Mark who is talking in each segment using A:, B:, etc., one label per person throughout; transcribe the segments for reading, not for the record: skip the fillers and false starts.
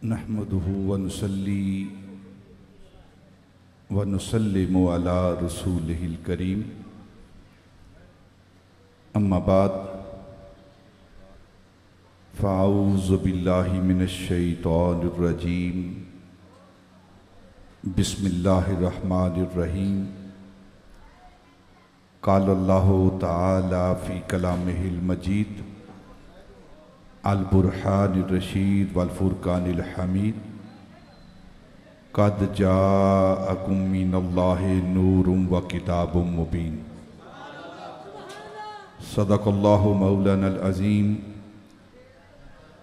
A: नहमदुहु व नुसल्ली व नुसल्लिमु अला रसूलिहिल करीम। अम्मा बाद फ़ाऊज़ु बिल्लाहि मिनश शैतानिर रजीम। बिस्मिल्लाहिर रहमानिर रहीम। क़ालल्लाहु तआला फ़ी कलामिहिल मजीद अल बुरहानिर रशीद वल फुरकानिल हमीद। क़द जाअकुम मिनल्लाहि नूरुम व किताबुम मुबीन। सदक़ल्लाहु मौलानल अज़ीम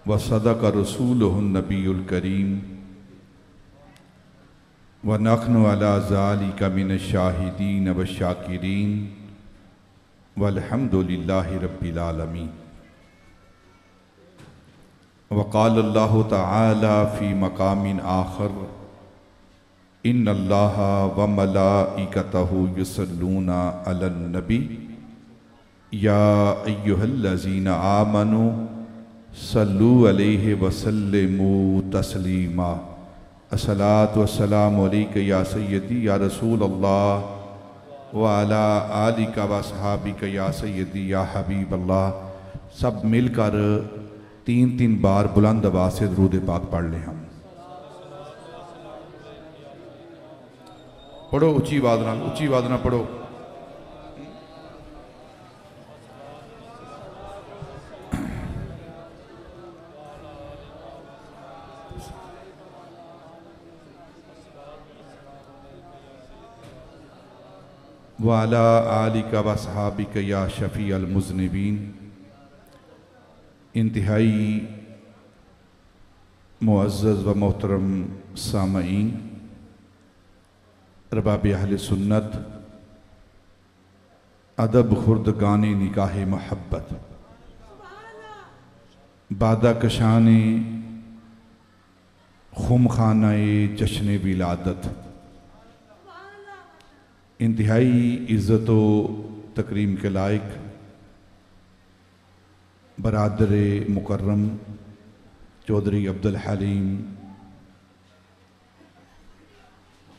A: व सदक़ रसूलुहुन नबियुल करीम व नहनु अला ज़ालिका मिनश शाहिदीन व शाकिरीन वल्हम्दुलिल्लाहि रब्बिल आलमीन। वक़ालल्लाहु तआला फ़ी मक़ामिन आख़र इन्नल्लाहा व मलाइकतहु युसल्लूना अलन नबी या अय्युहल्लज़ीना आमनू सल्लू अलैहि व सल्लिमू तस्लीमा। अस्सलातु वस्सलामु अलैका या सय्यदी या रसूल अल्लाह व अला आलिका व अस्हाबिका या सय्यदी या हबीब अल्लाह। सब मिलकर तीन तीन बार बुलंद आवाज़ से दुरूद पाक पढ़ लें। हम पढ़ो, ऊंची आवाज़ ना पढ़ो। वाला आलिका व सहाबिका या शफ़ी अल मुज़निबीन। इंतहाई मुअज़्ज़ज़ व मोहतरम सामईन, रबाब अहले सुन्नत, अदब खुर्दगाने निकाह महब्बत, बादा कशाने खुम खानाए जश्न विलादत, इंतहाई इज़्ज़त व तकरीम के लायक बरादर मुकर्रम चौधरी अब्दुल हलीम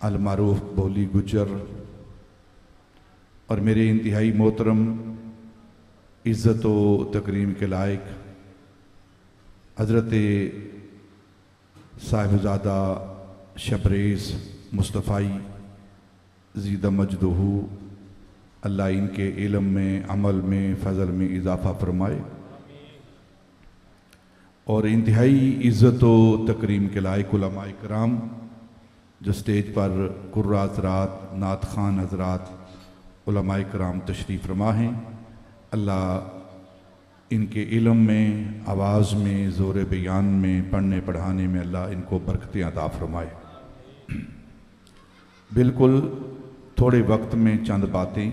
A: अल मारूफ बोली गुजर और मेरे इंतहाई मोहतरम इज़्ज़त व तकरीम के लायक हज़रत साहिबज़ादा शबरेज़ मुस्तफ़ाई ज़ीदा मजदहू, अल्लाह इनके इल्म में, अमल में, फ़ज़ल में इजाफ़ा फरमाए। और इंतहाई इज़्ज़त व तकरीम के लायक उलमाए कराम जो स्टेज पर कुर्रा हज़रात, नात खान हज़रात, उलमाए कराम तशरीफ़ फरमा हैं, अल्लाह इनके इल्म में, आवाज़ में, ज़ोर बयान में, पढ़ने पढ़ाने में अल्लाह इनको बरकतें अता फरमाए। बिल्कुल थोड़े वक्त में चंद बातें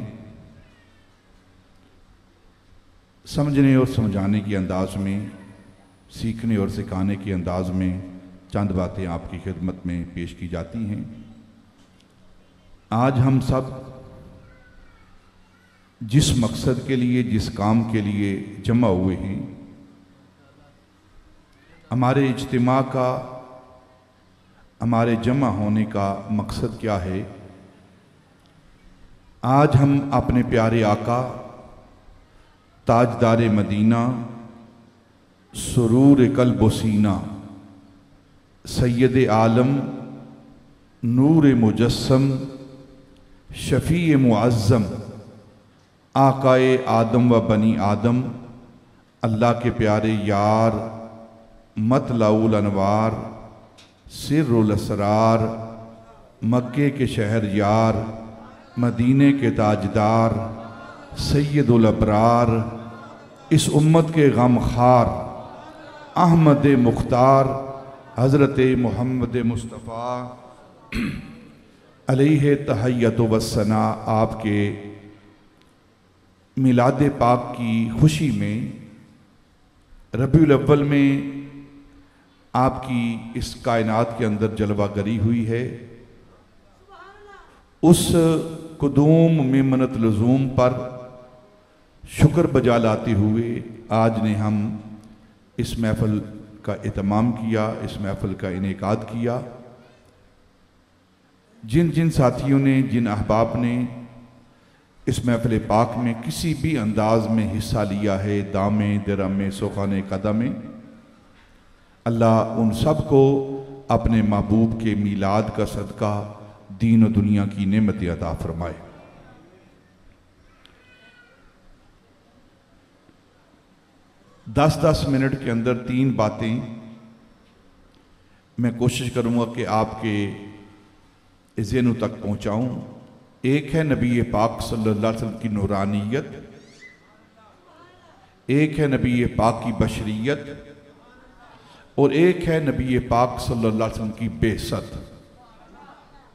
A: समझने और समझाने के अंदाज में, सीखने और सिखाने के अंदाज में चंद बातें आपकी खिदमत में पेश की जाती हैं। आज हम सब जिस मकसद के लिए, जिस काम के लिए जमा हुए हैं, हमारे इज्तिमा का, हमारे जमा होने का मकसद क्या है? आज हम अपने प्यारे आका ताजदार मदीना, सुरूर कल्ब व सीना, सैयद आलम, नूर मुजस्सम, शफ़ी मुअज़्ज़म, आकाए आदम व बनी आदम, अल्लाह के प्यारे यार, मतलाउल अनवार, सिर्रुल असरार, मक्के के शहर यार, मदीने के ताजदार, सैयदुल अबरार, इस उम्मत के गमखार, अहमद मुख्तार, हज़रत मोहम्मद मुस्तफ़ा अलैहि तहय्यत व सना, आपके मिलाद पाक की खुशी में रबीउल अव्वल में आपकी इस कायनात के अंदर जलवागरी हुई है। उस कुदूम मिमनत लज़ूम पर शुक्र बजा लाते हुए आज ने हम इस महफ़िल का इत्माम किया, इस महफ़िल का इनेकाद किया। जिन जिन साथियों ने, जिन अहबाब ने इस महफ़िल पाक में किसी भी अंदाज में हिस्सा लिया है, दामे दिरमे सुखाने कदमे, अल्लाह उन सब को अपने महबूब के मीलाद का सदका दीन और दुनिया की नेमतें अता फरमाए। 10-10 मिनट के अंदर 3 बातें मैं कोशिश करूँगा कि आपके ज़हनों तक पहुँचाऊँ। एक है नबी पाक सल्लल्लाहु अलैहि वसल्लम की नूरानियत, एक है नबी पाक की बशरियत, और एक है नबी पाक सल्लल्लाहु अलैहि वसल्लम की बेसत।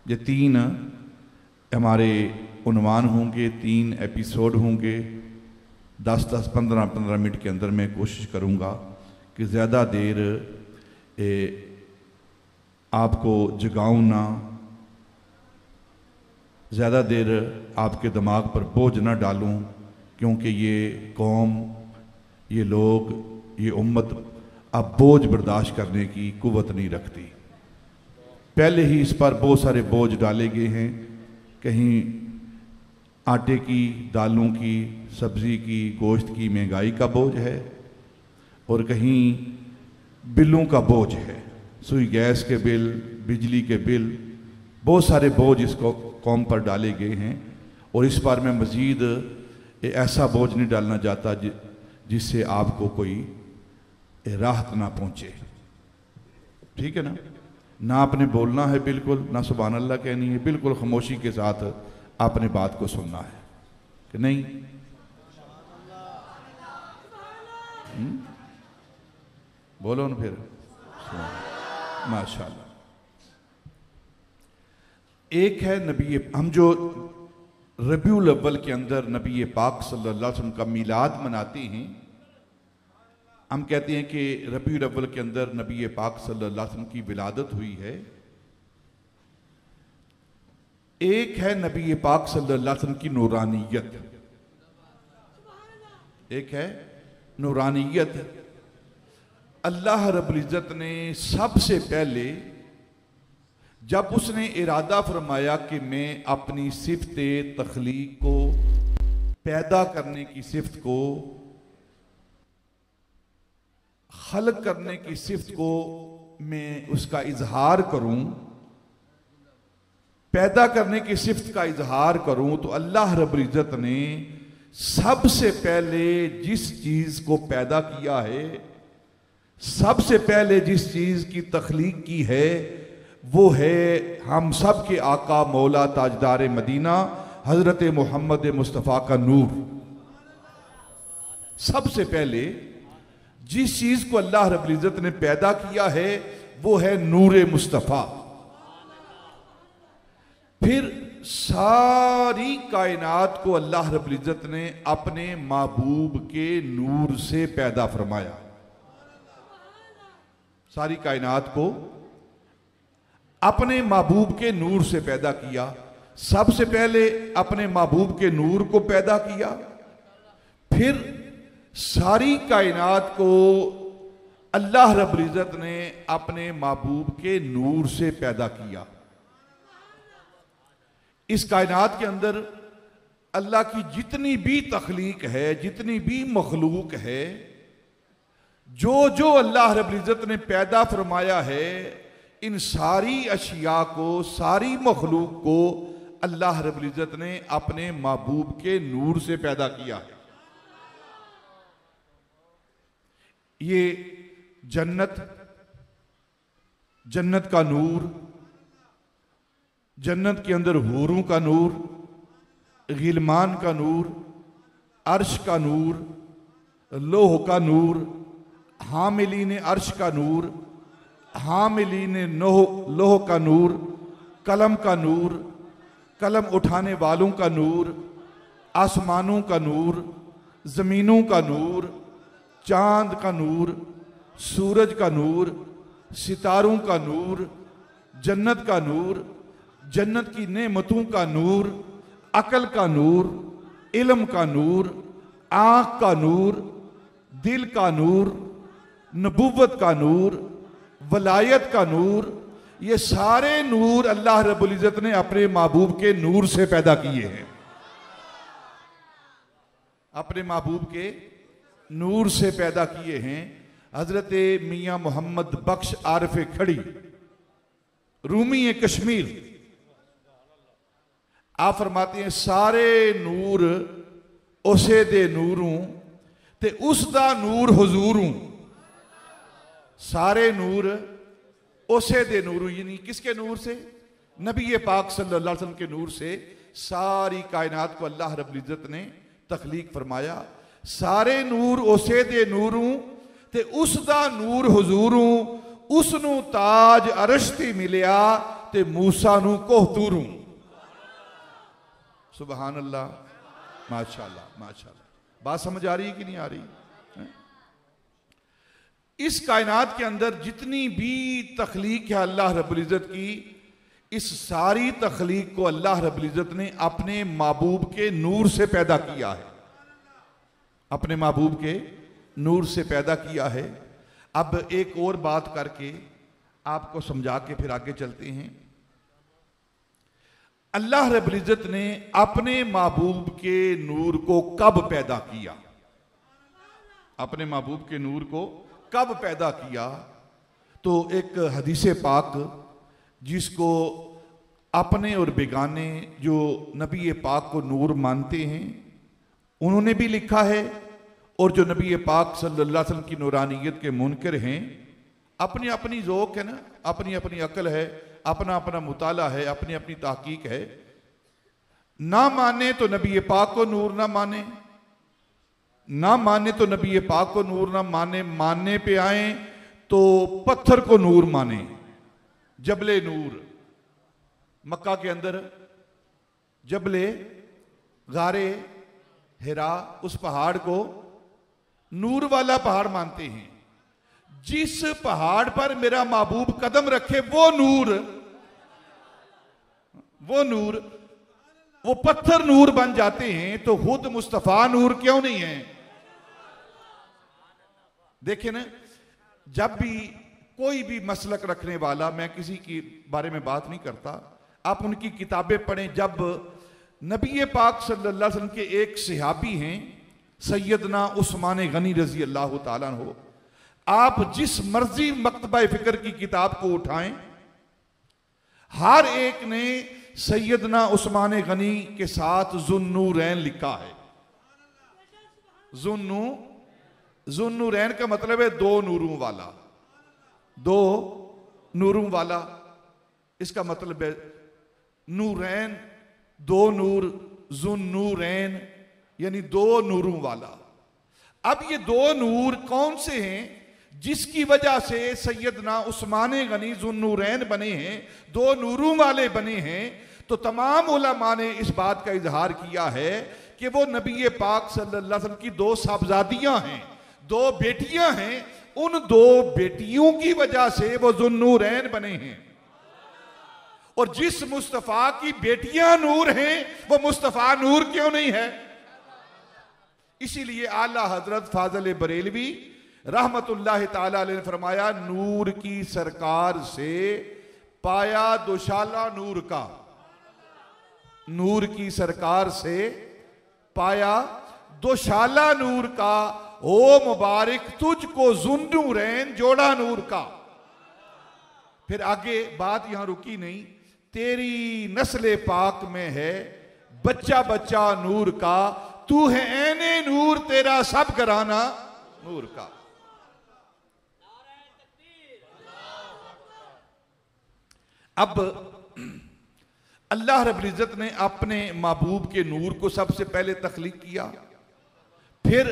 A: ये 3 हमारे उन्वान होंगे, 3 एपिसोड होंगे। 10-10, 15-15 मिनट के अंदर मैं कोशिश करूँगा कि ज़्यादा देर आपको जगाऊँ ना, ज़्यादा देर आपके दिमाग पर बोझ ना डालूँ, क्योंकि ये कौम, ये लोग, ये उम्मत अब बोझ बर्दाश्त करने की कुव्वत नहीं रखती। पहले ही इस पर बहुत सारे बोझ डाले गए हैं। कहीं आटे की, दालों की, सब्ज़ी की, गोश्त की महंगाई का बोझ है, और कहीं बिलों का बोझ है, सुई गैस के बिल, बिजली के बिल, बहुत सारे बोझ इसको कौम पर डाले गए हैं। और इस बार मैं मज़ीद ऐसा बोझ नहीं डालना चाहता जिससे आपको कोई राहत ना पहुँचे। ठीक है ना? ना आपने बोलना है बिल्कुल, ना सुभान अल्लाह कहनी है, बिल्कुल खामोशी के साथ आपने बात को सुनना है कि नहीं? बोलो ना फिर। माशाल्लाह। एक है नबी, हम जो रबीउल अव्वल के अंदर नबी पाक सल्लल्लाहु अलैहि वसल्लम का मीलाद मनाते हैं, हम कहते हैं कि रबीउल अव्वल के अंदर नबी पाक सल्लल्लाहु अलैहि वसल्लम की विलादत हुई है। एक है नबी पाक सल्लल्लाहु अलैहि वसल्लम की नूरानियत, एक है नूरानियत। अल्लाह रब्बुल इज़्ज़त ने सबसे पहले जब उसने इरादा फरमाया कि मैं अपनी सिफ़त तख्लीक को, पैदा करने की सिफ़त को, खल्क करने की सिफ़त को मैं उसका इजहार करूं, पैदा करने की सिफ़त का इजहार करूं, तो अल्लाह रब्बुल इज़्ज़त ने सबसे पहले जिस चीज़ को पैदा किया है, सबसे पहले जिस चीज़ की तख्लीक की है, वो है हम सब के आका मौला ताजदार मदीना हज़रत मोहम्मद मुस्तफ़ा का नूर। सबसे पहले जिस चीज़ को अल्लाह रब्बुल इज़्ज़त ने पैदा किया है वो है नूर मुस्तफ़ा। फिर सारी कायनात को अल्लाह रब्बुल इज़्ज़त ने अपने महबूब के नूर से पैदा फरमाया। सारी कायनात को अपने महबूब के नूर से पैदा किया। सबसे पहले अपने महबूब के नूर को पैदा किया, फिर सारी कायनात को अल्लाह रब्बुल इज़्ज़त ने अपने महबूब के नूर से पैदा किया। इस कायनात के अंदर अल्लाह की जितनी भी तख्लीक है, जितनी भी मखलूक है, जो जो अल्लाह रब्बुल इज़्ज़त ने पैदा फरमाया है, इन सारी अशिया को, सारी मखलूक को अल्लाह रब्बुल इज़्ज़त ने अपने महबूब के नूर से पैदा किया है। ये जन्नत, जन्नत का नूर, जन्नत के अंदर हूरों का नूर, गिलमान का नूर, अर्श का नूर, लोह का नूर, हामिलीन अर्श का नूर, हामिलीन लोह का नूर, कलम का नूर, कलम उठाने वालों का नूर, आसमानों का नूर, ज़मीनों का नूर, चांद का नूर, सूरज का नूर, सितारों का नूर, जन्नत का नूर, जन्नत की नेमतों का नूर, अकल का नूर, इल्म का नूर, आँख का नूर, दिल का नूर, नबूवत का नूर, वलायत का नूर, ये सारे नूर अल्लाह रब्बुल इज़्ज़त ने अपने महबूब के नूर से पैदा किए हैं। अपने महबूब के नूर से पैदा किए हैं। हजरत मियाँ मोहम्मद बख्श आरिफ खड़ी रूमी कश्मीर, आप फरमाते हैं सारे नूर उसे दे नूरों ते उसदा नूर हुजूरों। सारे नूर उसे दे नूरों, यानी किसके नूर से? नबी पाक सल्लल्लाहु अलैहि वसल्लम के नूर से सारी कायनात को अल्लाह रब्बुल इज़्ज़त ने तख्लीक फरमाया। सारे नूर उसे दे नूरों ते उसदा नूर हुजूरों, उसनू ताज अरश ती मिलिया ते मूसा नू कोहतूरों। सुबहान अल्लाह, माशाअल्लाह माशाअल्लाह। बात समझ आ रही है कि नहीं आ रही है? इस कायनात के अंदर जितनी भी तख्लीक है अल्लाह रब्बुल इज़्ज़त की, इस सारी तख्लीक को अल्लाह रब्बुल इज़्ज़त ने अपने महबूब के नूर से पैदा किया है। अपने महबूब के नूर से पैदा किया है। अब एक और बात करके आपको समझा के फिर आगे चलते हैं। अल्लाह रब्बुल इज़्ज़त ने अपने महबूब के नूर को कब पैदा किया? अपने महबूब के नूर को कब पैदा किया? तो एक हदीस पाक जिसको अपने और बेगाने जो नबी पाक को नूर मानते हैं उन्होंने भी लिखा है, और जो नबी पाक सल्लल्लाहु अलैहि वसल्लम की नूरानियत के मुनकर हैं, अपनी अपनी ज़ौक़ है ना, अपनी अपनी अक्ल है, अपना अपना मुताला है, अपनी अपनी तहकीक है। ना माने तो नबी पाक को नूर ना माने, ना माने तो नबी पाक को नूर ना माने, मानने पे आए तो पत्थर को नूर माने। जबले नूर मक्का के अंदर जबले गारे हिरा, उस पहाड़ को नूर वाला पहाड़ मानते हैं। जिस पहाड़ पर मेरा महबूब कदम रखे वो नूर, वो पत्थर नूर बन जाते हैं। तो खुद मुस्तफा नूर क्यों नहीं है? देखे ना, जब भी कोई भी मसलक रखने वाला, मैं किसी के बारे में बात नहीं करता, आप उनकी किताबें पढ़ें। जब नबी पाक सल्लल्लाहु अलैहि वसल्लम के एक सहाबी हैं सैयदना उस्मान गनी रजी अल्लाह ताला अन्हु, आप जिस मर्जी मकतबा फिक्र की किताब को उठाएं, हर एक ने सैयदना उस्मान गनी के साथ ज़ुन्नूरैन लिखा है। ज़ुन्नूरैन का मतलब है दो नूरों वाला, दो नूरों वाला। इसका मतलब है नूरैन, दो नूर, ज़ुन्नूरैन यानी दो नूरों वाला। अब ये दो नूर कौन से हैं जिसकी वजह से सैयदना उस्मान गनी ज़ुन्नूरैन बने हैं, दो नूरों वाले बने हैं? तो तमाम उलमा ने इस बात का इजहार किया है कि वो नबी पाक सल्लल्लाहु अलैहि वसल्लम की दो साहबजादियां हैं, दो बेटियां हैं। उन दो बेटियों की वजह से वो ज़ुन्नूरैन बने हैं। और जिस मुस्तफ़ा की बेटियां नूर हैं वो मुस्तफ़ा नूर क्यों नहीं है? इसीलिए आला हजरत फाज़िल बरेलवी रहमतुल्लाह ताला अलैह ने फरमाया, नूर की सरकार से पाया दोशाला नूर का, नूर की सरकार से पाया दोशाला नूर का, ओ मुबारक तुझको ज़ुन्नूरैन जोड़ा नूर का। फिर आगे बात यहां रुकी नहीं, तेरी नस्ल पाक में है बच्चा बच्चा नूर का, तू है ऐने नूर तेरा सब घराना नूर का। अब अल्लाह रब्बुल इज़्ज़त ने अपने महबूब के नूर को सबसे पहले तख्लीक किया, फिर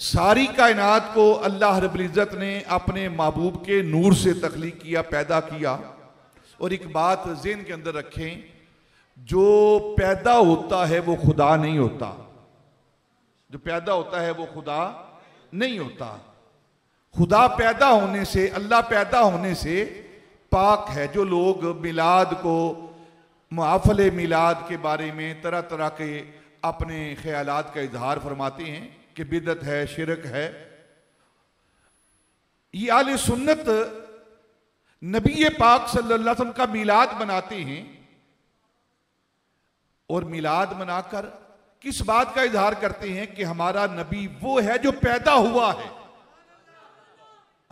A: सारी कायनात को अल्लाह रब्बुल इज़्ज़त ने अपने महबूब के नूर से तख्लीक किया, पैदा किया। और एक बात ज़हन के अंदर रखें, जो पैदा होता है वो खुदा नहीं होता, जो पैदा होता है वो खुदा नहीं होता। खुदा पैदा होने से, अल्लाह पैदा होने से पाक है। जो लोग मिलाद को, मुआफ़ले मिलाद के बारे में तरह तरह के अपने ख्यालात का इजहार फरमाते हैं कि बिदअत है, शिरक है, ये आले सुन्नत नबी पाक सल्लल्लाहु अलैहि वसल्लम का मिलाद मनाते हैं, और मिलाद मनाकर किस बात का इजहार करते हैं कि हमारा नबी वो है जो पैदा हुआ है।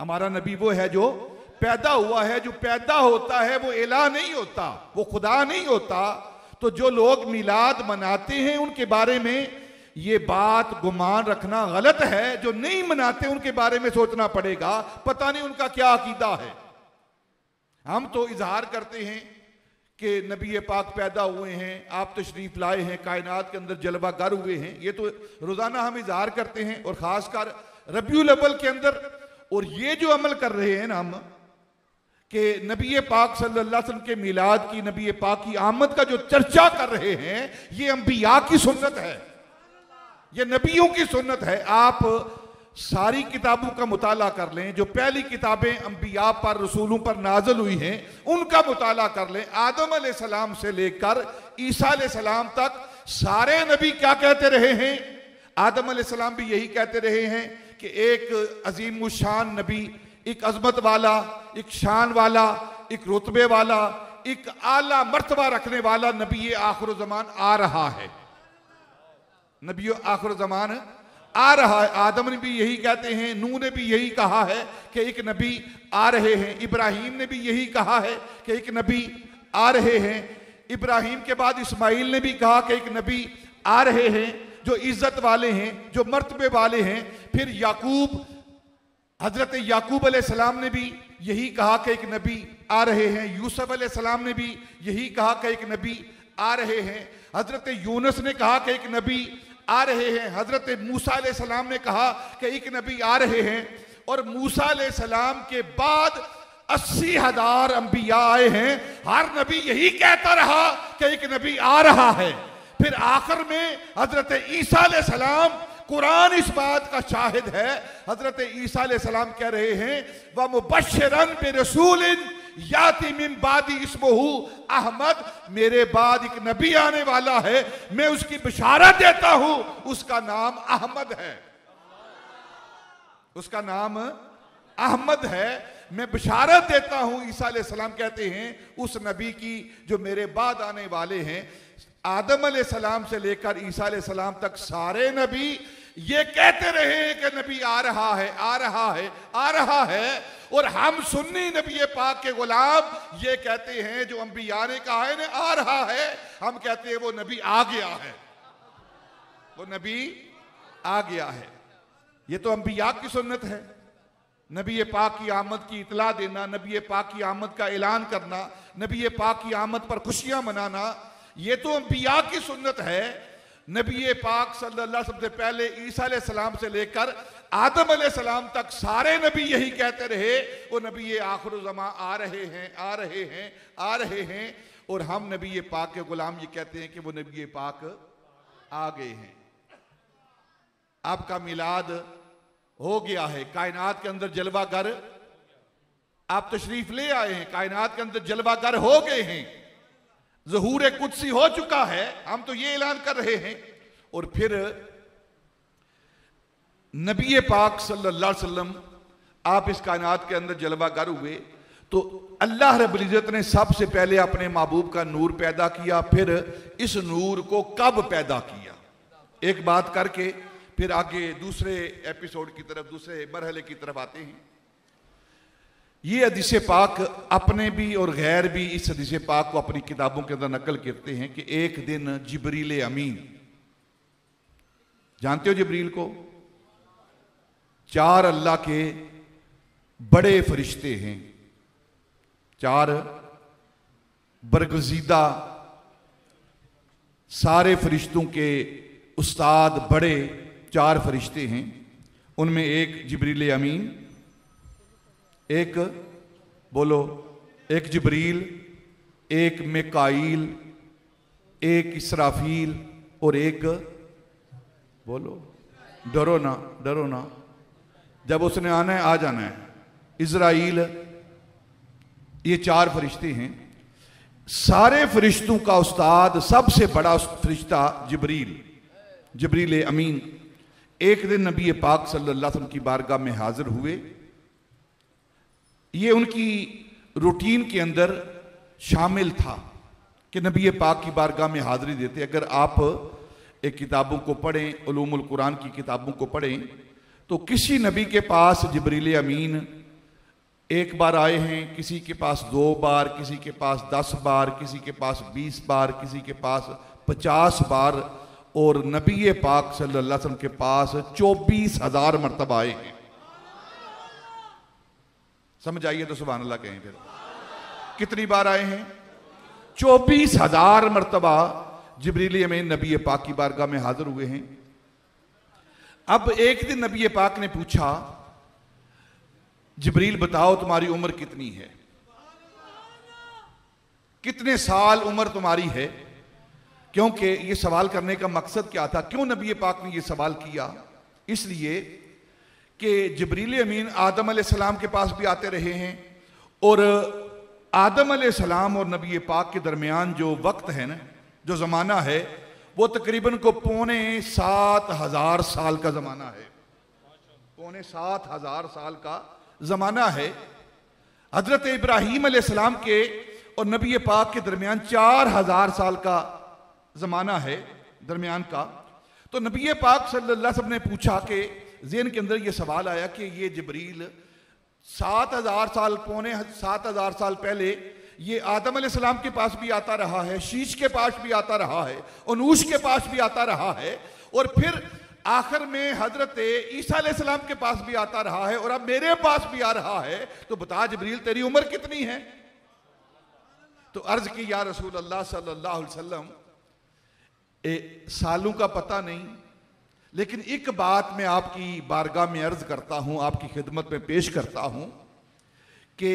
A: हमारा नबी वो है जो पैदा हुआ है। जो पैदा होता है वो इलाह नहीं होता, वो खुदा नहीं होता। तो जो लोग मिलाद मनाते हैं उनके बारे में ये बात गुमान रखना गलत है। जो नहीं मनाते उनके बारे में सोचना पड़ेगा, पता नहीं उनका क्या अकीदा है। हम तो इजहार करते हैं कि नबी पाक पैदा हुए हैं, आप तशरीफ लाए हैं, कायनात के अंदर जलवागर हुए हैं। ये तो रोजाना हम इजहार करते हैं, और खासकर रबीउल अव्वल के अंदर। और ये जो अमल कर रहे हैं ना हम कि नबी पाक सल्लल्लाहु अलैहि वसल्लम के मिलाद की, नबी पाक की आमद का जो चर्चा कर रहे हैं, ये अंबिया की सुन्नत है, ये नबियों की सुन्नत है। आप सारी किताबों का मुताला कर लें, जो पहली किताबें अंबिया पर, रसूलों पर नाज़िल हुई हैं, उनका मुताला कर लें। आदम अलैहिस्सलाम से लेकर ईसा अलैहिस्सलाम तक सारे नबी क्या कहते रहे हैं? आदम अलैहिस्सलाम भी यही कहते रहे हैं कि एक अजीम शान नबी, एक अजमत वाला, एक शान वाला, एक रुतबे वाला, एक आला मर्तबा रखने वाला नबी आखिर ज़मान आ रहा है। नबी आखिर ज़मान आ रहा है। आदम ने भी यही कहते हैं, नूह ने भी यही कहा है कि एक नबी आ रहे हैं। इब्राहीम ने भी यही कहा है कि एक नबी आ रहे हैं। इब्राहीम के बाद इस्माइल ने भी कहा कि एक नबी आ रहे हैं जो इज्जत वाले हैं, जो मर्तबे वाले हैं। फिर याकूब, हजरत याकूब अलैहिस्सलाम ने भी यही कहा कि एक नबी आ रहे हैं। यूसुफ अलैहिस्सलाम ने भी यही कहा कि एक नबी आ रहे हैं। हजरत यूनुस ने कहा कि एक नबी आ रहे हैं। हजरत मूसा अलैहिस्सलाम ने कहा कि एक नबी आ रहे हैं। और मूसा अलैहिस्सलाम के बाद 80,000 अंबिया आए हैं। हर नबी यही कहता रहा कि एक नबी आ रहा है। फिर आखिर में हजरत ईसा अलैहिस्सलाम, कुरान इस बात का शाहिद है, हजरत ईसा अलैहिस्सलाम कह रहे हैं व मुबश्शिरन बिरसूलिन याती मिन बादी इस्मुहु अहमद, मेरे बाद एक नबी आने वाला है, मैं उसकी बिशारत देता हूं, उसका नाम अहमद है, उसका नाम अहमद है, मैं बिशारत देता हूं। ईसा अलैहिस्सलाम कहते हैं उस नबी की जो मेरे बाद आने वाले हैं। आदम अलैहिस्सलाम से लेकर ईसा अलैहिस्सलाम तक सारे नबी ये कहते रहे हैं कि नबी आ रहा है, आ रहा है, आ रहा है। और हम सुन्नी नबी पाक के गुलाम ये कहते हैं जो अंबिया ने कहा है ना आ रहा है, हम कहते हैं वो नबी आ गया है, वो नबी आ गया है। ये तो अंबिया की सुन्नत है। नबी पाक की आमद की इतला देना, नबी पाक की आमद का ऐलान करना, नबी पाक की आमद पर खुशियां मनाना, ये तो अंबिया की सुन्नत है। नबी पाक सल्लल्लाहु अलैहि वसल्लम से पहले ईसा अलैहिस्सलाम से लेकर आदम अलैहिस्सलाम तक सारे नबी यही कहते रहे वो नबी आखिर ज़मा आ रहे हैं, आ रहे हैं, आ रहे हैं। और हम नबी पाक के गुलाम ये कहते हैं कि वो नबी पाक आ गए हैं। आपका मिलाद हो गया है, कायनात के अंदर जलवागर आप तशरीफ ले आए हैं, कायनात के अंदर जलवागर हो गए हैं, ज़हूर कुदसी हो चुका है, हम तो ये ऐलान कर रहे हैं। और फिर नबी पाक सल्लल्लाहु अलैहि वसल्लम आप इस कायनात के अंदर जलवागर हुए तो अल्लाह रब्बुल इज़्ज़त ने सबसे पहले अपने महबूब का नूर पैदा किया। फिर इस नूर को कब पैदा किया, एक बात करके फिर आगे दूसरे एपिसोड की तरफ, दूसरे मरहले की तरफ आते हैं। ये हदीस पाक अपने भी और गैर भी इस हदीस पाक को अपनी किताबों के अंदर नकल करते हैं कि एक दिन जिब्रील अमीन, जानते हो जिब्रील को, 4 अल्लाह के बड़े फरिश्ते हैं, 4 बरगजीदा सारे फरिश्तों के उस्ताद बड़े 4 फरिश्ते हैं। उनमें एक जिब्रील अमीन, एक बोलो, एक जिब्रील, एक मिकाईल, एक इसराफील और एक बोलो, डरो ना, डरो ना, जब उसने आना है आ जाना है, इज़राइल। ये 4 फरिश्ते हैं। सारे फरिश्तों का उस्ताद, सबसे बड़ा फरिश्ता जिब्रील, जिब्रील अमीन एक दिन नबी पाक सल्लल्लाहु अलैहि वसल्लम की बारगाह में हाजिर हुए ये उनकी रूटीन के अंदर शामिल था कि नबी पाक की बारगाह में हाज़िरी देते। अगर आप एक किताबों को पढ़ें, उलूमुल कुरान की किताबों को पढ़ें, तो किसी नबी के पास जिब्रील अमीन एक बार आए हैं, किसी के पास 2 बार, किसी के पास 10 बार, किसी के पास 20 बार, किसी के पास 50 बार, और नबी पाक सल्लल्लाहु अलैहि वसल्लम के पास 24,000 मरतबा आए हैं। समझ आइए तो सुभान अल्लाह कहें। फिर कितनी बार आए हैं? 24,000 मरतबा जिब्रील अमीन नबी पाक की बारगाह में हाजिर हुए हैं। अब एक दिन नबी पाक ने पूछा, जिब्रील बताओ तुम्हारी उम्र कितनी है, कितने साल उम्र तुम्हारी है? क्योंकि ये सवाल करने का मकसद क्या था, क्यों नबी पाक ने ये सवाल किया? इसलिए कि जिब्रील अमीन आदम अलैहिस्सलाम के पास भी आते रहे हैं, और आदम अलैहिस्सलाम और नबी पाक के दरमियान जो वक्त है ना, जो ज़माना है, वो तकरीबन को 7,500 साल का ज़माना है। 7,500 साल का ज़माना है। हज़रत इब्राहीम अलैहिस्सलाम के और नबी पाक के दरमियान 4,000 साल का ज़माना है दरमियान का। तो नबी पाक सल्लल्लाहु अलैहि वसल्लम ने पूछा कि ज़हन के अंदर ये सवाल आया कि ये जिब्रील 7,000 साल, 7,500 साल पहले ये आदम अलैहिस्सलाम के पास भी आता रहा है, शीश के पास भी आता रहा है, अनूश के पास भी आता रहा है, और फिर आखिर में हजरत ईसा अलैहिस्सलाम के पास भी आता रहा है, और अब मेरे पास भी आ रहा है। तो बता जिब्रील तेरी उम्र कितनी है? तो अर्ज की या रसूल अल्लाह सल्लल्लाहु अलैहि वसल्लम, सालों का पता नहीं, लेकिन एक बात मैं आपकी बारगाह में अर्ज करता हूं, आपकी खिदमत में पेश करता हूं कि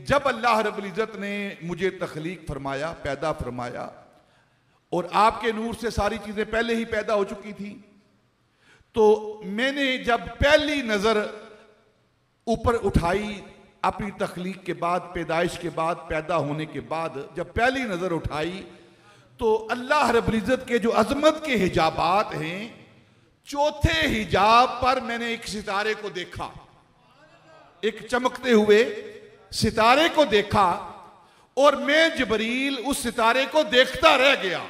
A: जब अल्लाह रब्बुल इज़्ज़त ने मुझे तख्लीक फरमाया, पैदा फरमाया, और आपके नूर से सारी चीज़ें पहले ही पैदा हो चुकी थी, तो मैंने जब पहली नज़र ऊपर उठाई अपनी तख्लीक के बाद, पैदाइश के बाद, पैदा होने के बाद जब पहली नज़र उठाई, तो अल्लाह रब्बुल इज़्ज़त के जो अज़मत के हिजाबात हैं, चौथे हिजाब पर मैंने एक सितारे को देखा, एक चमकते हुए सितारे को देखा, और मैं जिब्रील उस सितारे को देखता रह गया।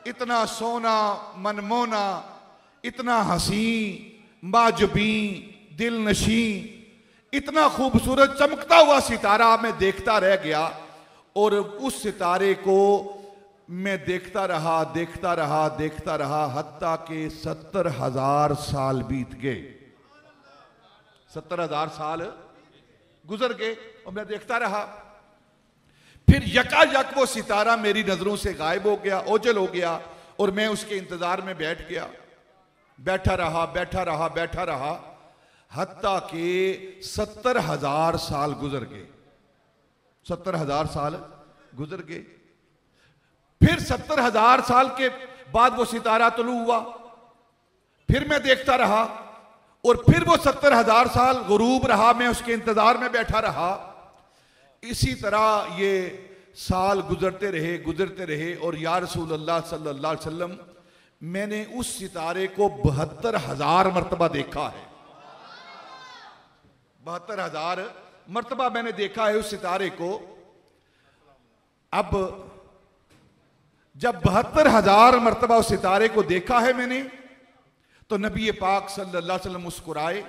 A: इतना सोना, मनमोना, इतना हसी, माजबी, दिल नशी, इतना खूबसूरत चमकता हुआ सितारा मैं देखता रह गया। और उस सितारे को मैं देखता रहा, देखता रहा, देखता रहा, हत्ता के 70,000 साल बीत गए। 70,000 साल गुजर गए और मैं देखता रहा। फिर यकायक वो सितारा मेरी नजरों से गायब हो गया, ओझल हो गया, और मैं उसके इंतजार में बैठ गया। बैठा रहा, बैठा रहा, बैठा रहा, हत्ता के 70,000 साल गुजर गए। 70,000 साल गुजर गए। फिर 70,000 साल के बाद वो सितारा तुलू हुआ, फिर मैं देखता रहा, और फिर वो 70,000 साल गुरूब रहा, मैं उसके इंतजार में बैठा रहा। इसी तरह ये साल गुजरते रहे, गुजरते रहे, और या रसूल अल्लाह सल्लल्लाहु अलैहि वसल्लम, मैंने उस सितारे को 72,000 मरतबा देखा है। 72,000 मरतबा मैंने देखा है उस सितारे को। अब जब 72,000 मरतबा उस सितारे को देखा है मैंने, तो नबी पाक सल्लल्लाहु अलैहि वसल्लम मुस्कुराए,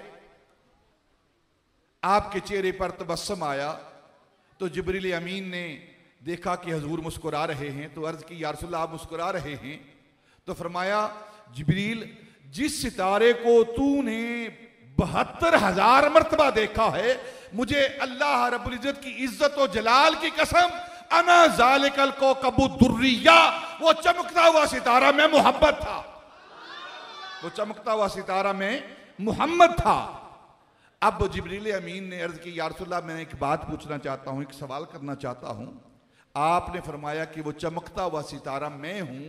A: आपके चेहरे पर तबस्सुम आया। तो जिब्रील अमीन ने देखा कि हजूर मुस्कुरा रहे हैं, तो अर्ज की या रसूल अल्लाह आप मुस्कुरा रहे हैं? तो फरमाया, जिब्रील जिस सितारे को तूने 72,000 मरतबा देखा है, मुझे अल्लाह रब्बुल इज़्ज़त की इज्जत और जलाल की कसम, अना ज़ालिकल कौकबु दुर्रिया, वो चमकता हुआ सितारा में मोहब्बत था। वो चमकता हुआ सितारा में मोहम्मद था। अब जिब्रील अमीन ने अर्ज की, या रसूल अल्लाह मैं एक बात पूछना चाहता हूं, एक सवाल करना चाहता हूं। आपने फरमाया कि वो चमकता हुआ सितारा मैं हूं,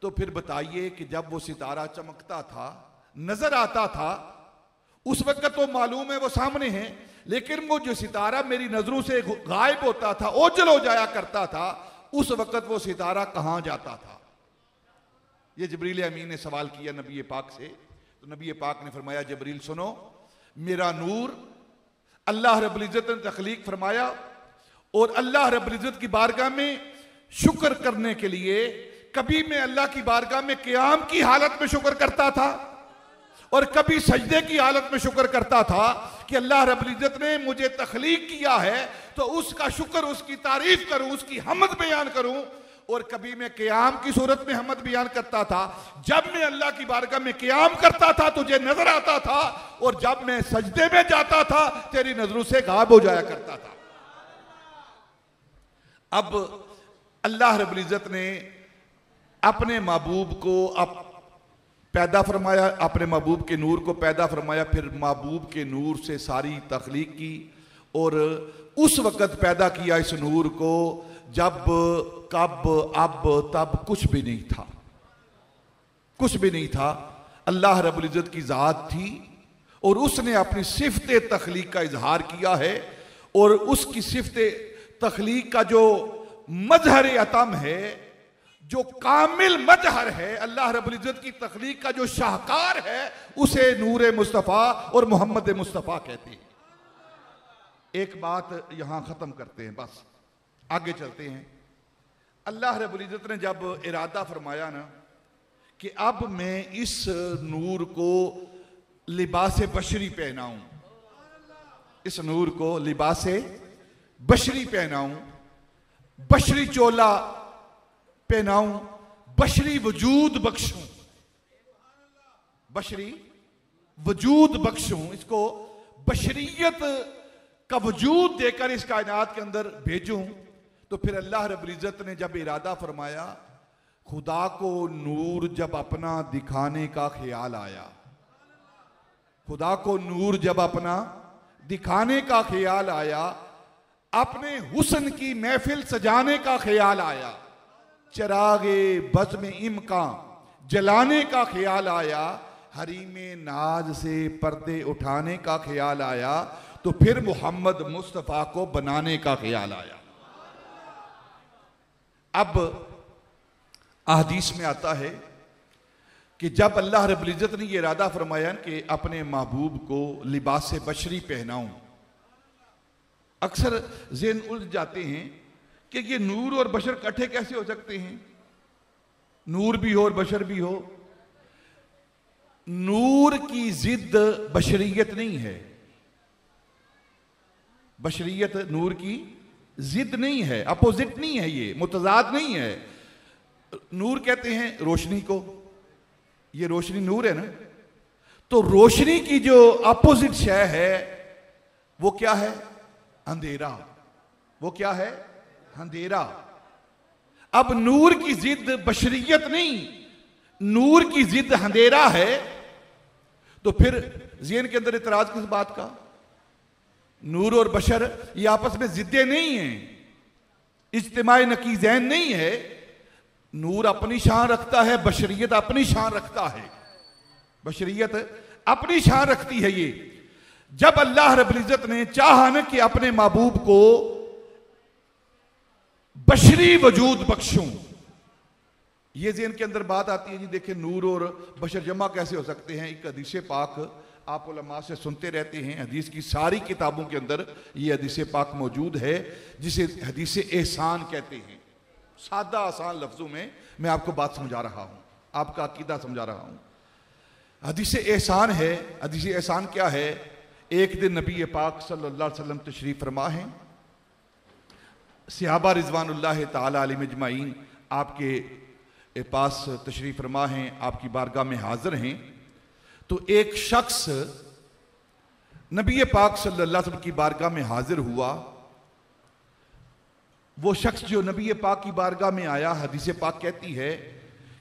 A: तो फिर बताइए कि जब वो सितारा चमकता था, नजर आता था, उस वक्त तो मालूम है वो सामने है, लेकिन वो जो सितारा मेरी नजरों से गायब होता था, ओझल हो जाया करता था, उस वक्त वो सितारा कहां जाता था? ये जिब्रील अमीन ने सवाल किया नबी पाक से। तो नबी पाक ने फरमाया, जिब्रील सुनो, मेरा नूर अल्लाह रब्बुल इज़्ज़त ने तख्लीक फरमाया और अल्लाह रब्बुल इज़्ज़त की बारगाह में शुक्र करने के लिए कभी मैं अल्लाह की बारगाह में क़याम की हालत में शुक्र करता था और कभी सजदे की हालत में शुक्र करता था कि अल्लाह रब्बुल इज़्ज़त ने मुझे तख्लीक किया है तो उसका शुक्र, उसकी तारीफ करूं, उसकी हम्द बयान करूं। और कभी मैं क़याम की सूरत में हम्द बयान करता था। जब मैं अल्लाह की बारगाह में क़याम करता था तुझे नजर आता था और जब मैं सजदे में जाता था तेरी नजरों से गायब हो जाया करता था। अब अल्लाह रब्बुल इज़्ज़त ने अपने महबूब को पैदा फरमाया, अपने महबूब के नूर को पैदा फरमाया, फिर महबूब के नूर से सारी तख्लीक की और उस वक़्त पैदा किया इस नूर को जब कब अब तब कुछ भी नहीं था, कुछ भी नहीं था। अल्लाह रब्बुल इज़्ज़त की ज़ात थी और उसने अपनी सिफ़त तख्लीक का इजहार किया है और उसकी सिफ़त तख्लीक का जो मजहर अतम है, जो कामिल मजहर है, अल्लाह रब्बुल इज़्ज़त की तख्लीक का जो शाहकार है, उसे नूर मुस्तफ़ा और मोहम्मद मुस्तफ़ा कहते हैं। एक बात यहां खत्म करते हैं, बस आगे चलते हैं। अल्लाह रब्बुल इज़्ज़त ने जब इरादा फरमाया ना कि अब मैं इस नूर को लिबास बशरी पहनाऊं, इस नूर को लिबास बशरी पहनाऊं, बशरी चोला पहनाऊं, बशरी वजूद बख्शूं, बशरी वजूद बख्शूं, इसको बशरियत का वजूद देकर इस कायनात के अंदर भेजूं। तो फिर अल्लाह रब्बुल इज़्ज़त ने जब इरादा फरमाया, खुदा को नूर जब अपना दिखाने का ख्याल आया, खुदा को नूर जब अपना दिखाने का ख्याल आया, अपने हुस्न की महफिल सजाने का ख्याल आया, चरागे बज़्म इम्का जलाने का ख्याल आया, हरीमे नाज से पर्दे उठाने का ख्याल आया, तो फिर मोहम्मद मुस्तफ़ा को बनाने का ख्याल आया। अब अहदीस में आता है कि जब अल्लाह रब्बुल इज़्ज़त ने यह इरादा फरमाया कि अपने महबूब को लिबास बशरी पहनाऊं, अक्सर ज़हन उलझ जाते हैं कि ये नूर और बशर इकट्ठे कैसे हो सकते हैं, नूर भी हो और बशर भी हो। नूर की जिद बशरियत नहीं है, बशरियत नूर की जिद नहीं है, अपोजिट नहीं है, ये मुतजाद नहीं है। नूर कहते हैं रोशनी को, ये रोशनी नूर है ना, तो रोशनी की जो अपोजिट शय है वो क्या है, अंधेरा। वो क्या है, अंधेरा। अब नूर की जिद बशरियत नहीं, नूर की जिद अंधेरा है, तो फिर ज़हन के अंदर इतराज किस बात का। नूर और बशर ये आपस में जिद्दे नहीं हैं, इज्तिमाई नकीज़ैन नहीं है। नूर अपनी शान रखता है, बशरियत अपनी शान रखता है, बशरियत अपनी शान रखती है। ये जब अल्लाह रब्बुल इज़्ज़त ने चाहा न कि अपने महबूब को बशरी वजूद बख्शूं, ये ज़हन के अंदर बात आती है जी। देखिए नूर और बशर जमा कैसे हो सकते हैं। एक हदीस पाक आप उलमा से सुनते रहते हैं, हदीस की सारी किताबों के अंदर ये हदीस पाक मौजूद है जिसे हदीस एहसान कहते हैं। सादा आसान लफ्जों में मैं आपको बात समझा रहा हूं, आपका अकीदा समझा रहा हूं। हदीस एहसान है। हदीस एहसान क्या है, एक दिन नबी पाक सल्लल्लाहु अलैहि वसल्लम तशरीफ फरमा हैं, सहाबा रिज़वानुल्लाह ताला अलैहिम अजमाइन आपके पास तशरीफ फरमा हैं, आपकी बारगाह में हाजिर हैं। तो एक शख्स नबी पाक सल्लल्लाहु अलैहि वसल्लम की बारगाह में हाजिर हुआ। वो शख्स जो नबी पाक की बारगाह में आया, हदीस पाक कहती है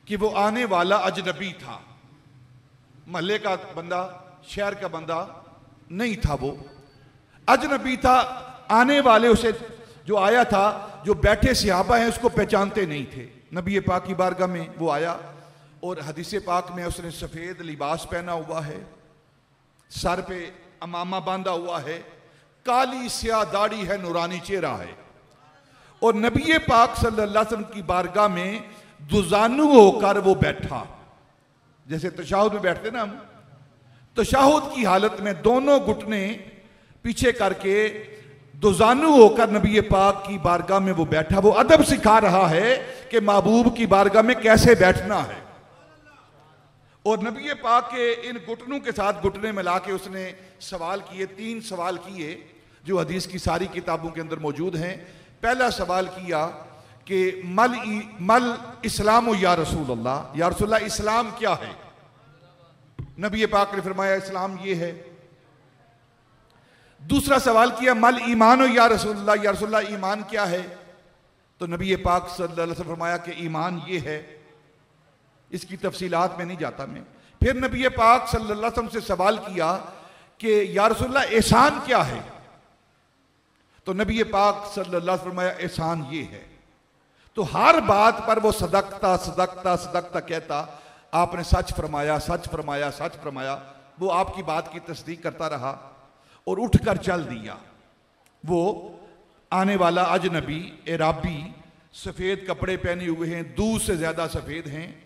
A: कि वो आने वाला अजनबी था, महल्ले का बंदा, शहर का बंदा नहीं था, वो अजनबी था। आने वाले उसे जो आया था, जो बैठे सहाबा हैं उसको पहचानते नहीं थे। नबी पाक की बारगाह में वो आया और हदीस पाक में उसने सफ़ेद लिबास पहना हुआ है, सर पे अमामा बांधा हुआ है, काली स्याह दाढ़ी है, नूरानी चेहरा है। और नबी पाक सल्लल्लाहु अलैहि वसल्लम की बारगाह में दुजानु होकर वो बैठा, जैसे तशाहुद में बैठते ना हम, तशाहुद की हालत में दोनों घुटने पीछे करके दुजानू होकर नबी पाक की बारगाह में वो बैठा, वो अदब सिखा रहा है कि महबूब की बारगाह में कैसे बैठना है। और नबी पाक के इन घुटनों के साथ घुटने मिला के उसने सवाल किए, 3 सवाल किए जो हदीस की सारी किताबों के अंदर मौजूद हैं। पहला सवाल किया कि मल इस्लाम या रसूल अल्लाह, इस्लाम क्या है? नबी पाक ने फरमाया इस्लाम ये है। दूसरा सवाल किया मल ईमान या रसूलुल्लाह, ईमान क्या है? तो नबी पाक सल्लल्लाहु अलैहि वसल्लम फरमाया कि ईमान ये है। इसकी तफसीलात में नहीं जाता मैं। फिर नबी पाक सल्लल्लाहु अलैहि वसल्लम से सवाल किया कि या रसूलुल्लाह एहसान क्या है? तो नबी पाक सल्लल्लाहु अलैहि वसल्लम फरमाया एहसान ये है। तो हर बात पर वो सदकता सदकता सदकता कहता, आपने सच फरमाया, सच फरमाया, सच फरमाया। वो आपकी बात की तस्दीक करता रहा और उठकर चल दिया। वो आने वाला अजनबी एराबी, सफेद कपड़े पहने हुए हैं, दूध से ज्यादा सफेद हैं,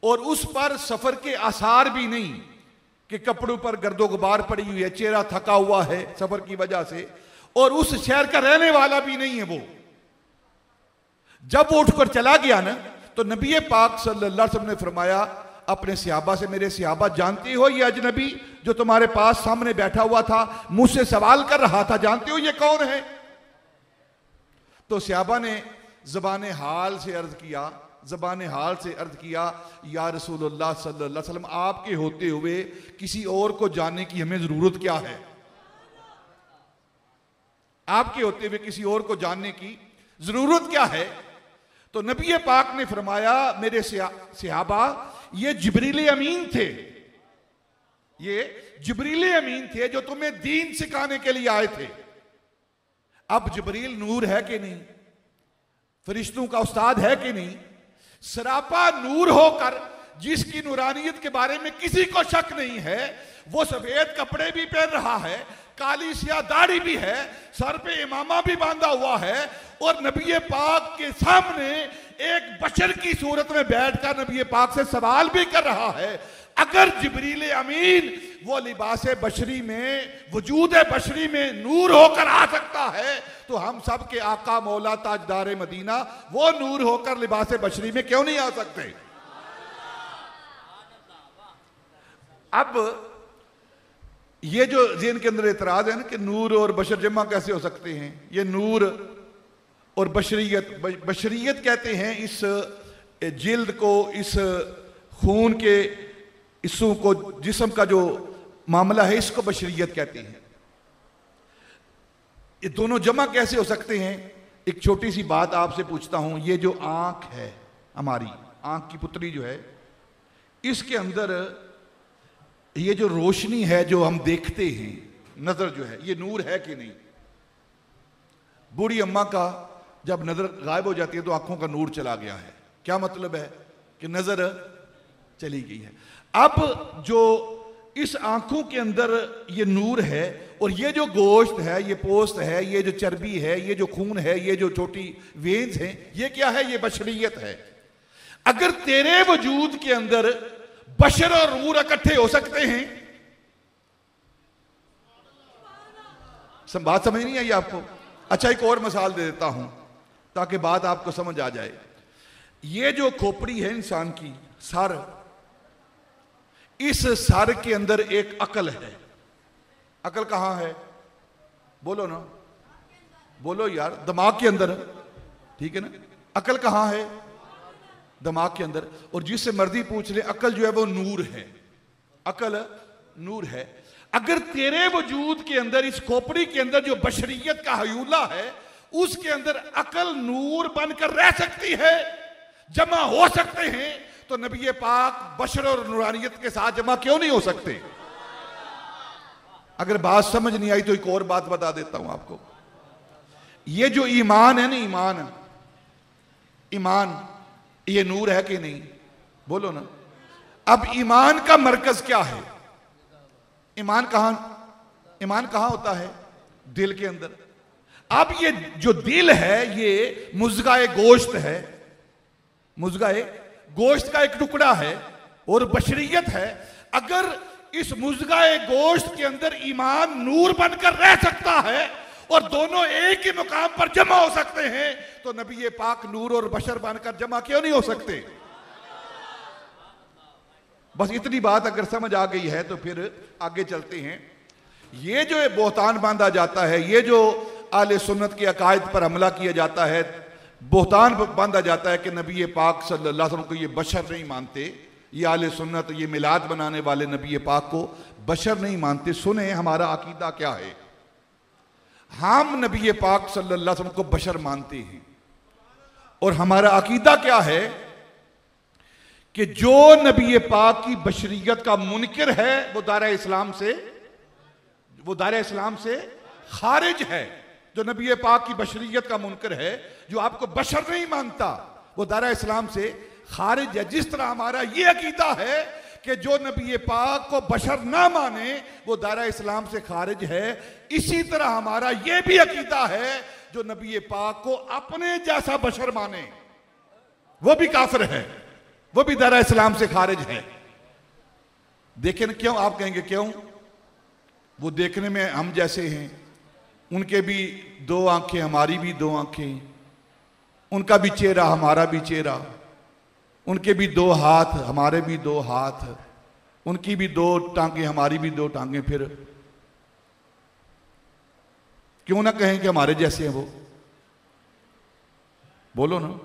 A: और उस पर सफर के आसार भी नहीं कि कपड़ों पर गर्दो गुबार पड़ी हुई है, चेहरा थका हुआ है सफर की वजह से, और उस शहर का रहने वाला भी नहीं है वो। जब वो उठकर चला गया ना, तो नबी पाक सल्लल्लाहु अलैहि वसल्लम ने फरमाया अपने सहाबा से, मेरे सहाबा जानते हो ये अजनबी जो तुम्हारे पास सामने बैठा हुआ था, मुझसे सवाल कर रहा था, जानते हो ये कौन है? तो सहाबा ने ज़बान हाल से अर्ज किया, या रसूलुल्लाह सल्लल्लाहु अलैहि वसल्लम, आपके होते हुए किसी और को जानने की हमें जरूरत क्या है? आपके होते हुए किसी और को जानने की जरूरत क्या है? तो नबी पाक ने फरमाया मेरे सहाबा, ये जिब्रील अमीन थे, ये जिब्रील अमीन थे जो तुम्हें दीन सिखाने के लिए आए थे। अब जिब्रील नूर है कि नहीं? फरिश्तों का उस्ताद है कि नहीं? सरापा नूर होकर जिसकी नूरानियत के बारे में किसी को शक नहीं है, वो सफेद कपड़े भी पहन रहा है, काली सिया दाढ़ी भी है, सर पे इमामा भी बांधा हुआ है, और नबी पाक के सामने एक बशर की सूरत में बैठकर नबी पाक से सवाल भी कर रहा है। अगर जिब्रील अमीन वो लिबास बशरी में, वजूद बशरी में नूर होकर आ सकता है, तो हम सब के आका मौला ताजदार मदीना वो नूर होकर लिबास बशरी में क्यों नहीं आ सकते? अब ये जो ज़हन के अंदर एतराज है ना कि नूर और बशर जमा कैसे हो सकते हैं, ये नूर और बशरियत कहते हैं इस जिल्द को, इस खून के हिस्सों को, जिस्म का जो मामला है, इसको बशरियत कहते हैं। ये दोनों जमा कैसे हो सकते हैं? एक छोटी सी बात आपसे पूछता हूं, ये जो आंख है हमारी, आंख की पुतली जो है, इसके अंदर ये जो रोशनी है जो हम देखते हैं, नजर जो है, ये नूर है कि नहीं? बूढ़ी अम्मा का जब नजर गायब हो जाती है तो आंखों का नूर चला गया है, क्या मतलब है? कि नजर चली गई है। अब जो इस आंखों के अंदर ये नूर है, और ये जो गोश्त है, ये पोस्ट है, ये जो चर्बी है, ये जो खून है, ये जो छोटी वेन्स हैं, ये क्या है? ये बशरियत है। अगर तेरे वजूद के अंदर बशर और नूर इकट्ठे हो सकते हैं, बात समझ नहीं आई आपको? अच्छा, एक और मिसाल दे देता हूं ताकि बात आपको समझ आ जाए। ये जो खोपड़ी है इंसान की, सर, इस सर के अंदर एक अकल है। अकल कहां है? बोलो ना, बोलो यार। दिमाग के अंदर, ठीक है ना? अकल कहां है? दिमाग के अंदर। और जिससे मर्जी पूछ ले, अकल जो है वो नूर है, अकल नूर है। अगर तेरे वजूद के अंदर, इस खोपड़ी के अंदर जो बशरियत का हयूला है, उसके अंदर अकल नूर बनकर रह सकती है, जमा हो सकते हैं, तो नबी पाक बशर और नूरानियत के साथ जमा क्यों नहीं हो सकते? अगर बात समझ नहीं आई तो एक और बात बता देता हूं आपको। ये जो ईमान है ना, ईमान ये नूर है कि नहीं? बोलो ना। अब ईमान का मरकज क्या है? ईमान कहां होता है? दिल के अंदर। अब ये जो दिल है ये मुज़गाए गोश्त है, मुज़गाए गोश्त का एक टुकड़ा है और बशरियत है। अगर इस मुज़गाए गोश्त के अंदर ईमान नूर बनकर रह सकता है और दोनों एक ही मुकाम पर जमा हो सकते हैं, तो नबी पाक नूर और बशर बनकर जमा क्यों नहीं हो सकते? बस इतनी बात अगर समझ आ गई है तो फिर आगे चलते हैं। ये जो बोहतान बांधा जाता है, ये जो आले सुन्नत के अकायद पर हमला किया जाता है, बोहतान बांधा जाता है कि नबी पाक सल्लल्लाहु अलैहि वसल्लम को ये बशर नहीं मानते, ये आले सुन्नत, ये मिलाद बनाने वाले नबी पाक को बशर नहीं मानते। सुने हमारा अकीदा क्या है। हम नबी पाक सल्लल्लाहु अलैहि वसल्लम को बशर मानते हैं और हमारा अकीदा क्या है कि जो नबी पाक की बशरियत का मुनकिर है वो दायरा इस्लाम से खारिज है। जो नबी पाक की बशरियत का मुनकिर है, जो आपको बशर नहीं मानता, वो दायरा इस्लाम से खारिज है। जिस तरह हमारा ये अकीदा है कि जो नबी पाक को बशर ना माने वो दायरा इस्लाम से खारिज है, इसी तरह हमारा ये भी अकीदा है जो नबी पाक को अपने जैसा बशर माने वो भी काफिर है, वो भी दायरा इस्लाम से खारिज है। देखें क्यों? आप कहेंगे क्यों? वो देखने में हम जैसे हैं, उनके भी दो आंखें, हमारी भी दो आंखें, उनका भी चेहरा हमारा भी चेहरा, उनके भी दो हाथ हमारे भी दो हाथ, उनकी भी दो टांगे हमारी भी दो टांगे, फिर क्यों ना कहें कि हमारे जैसे हैं वो? बोलो ना।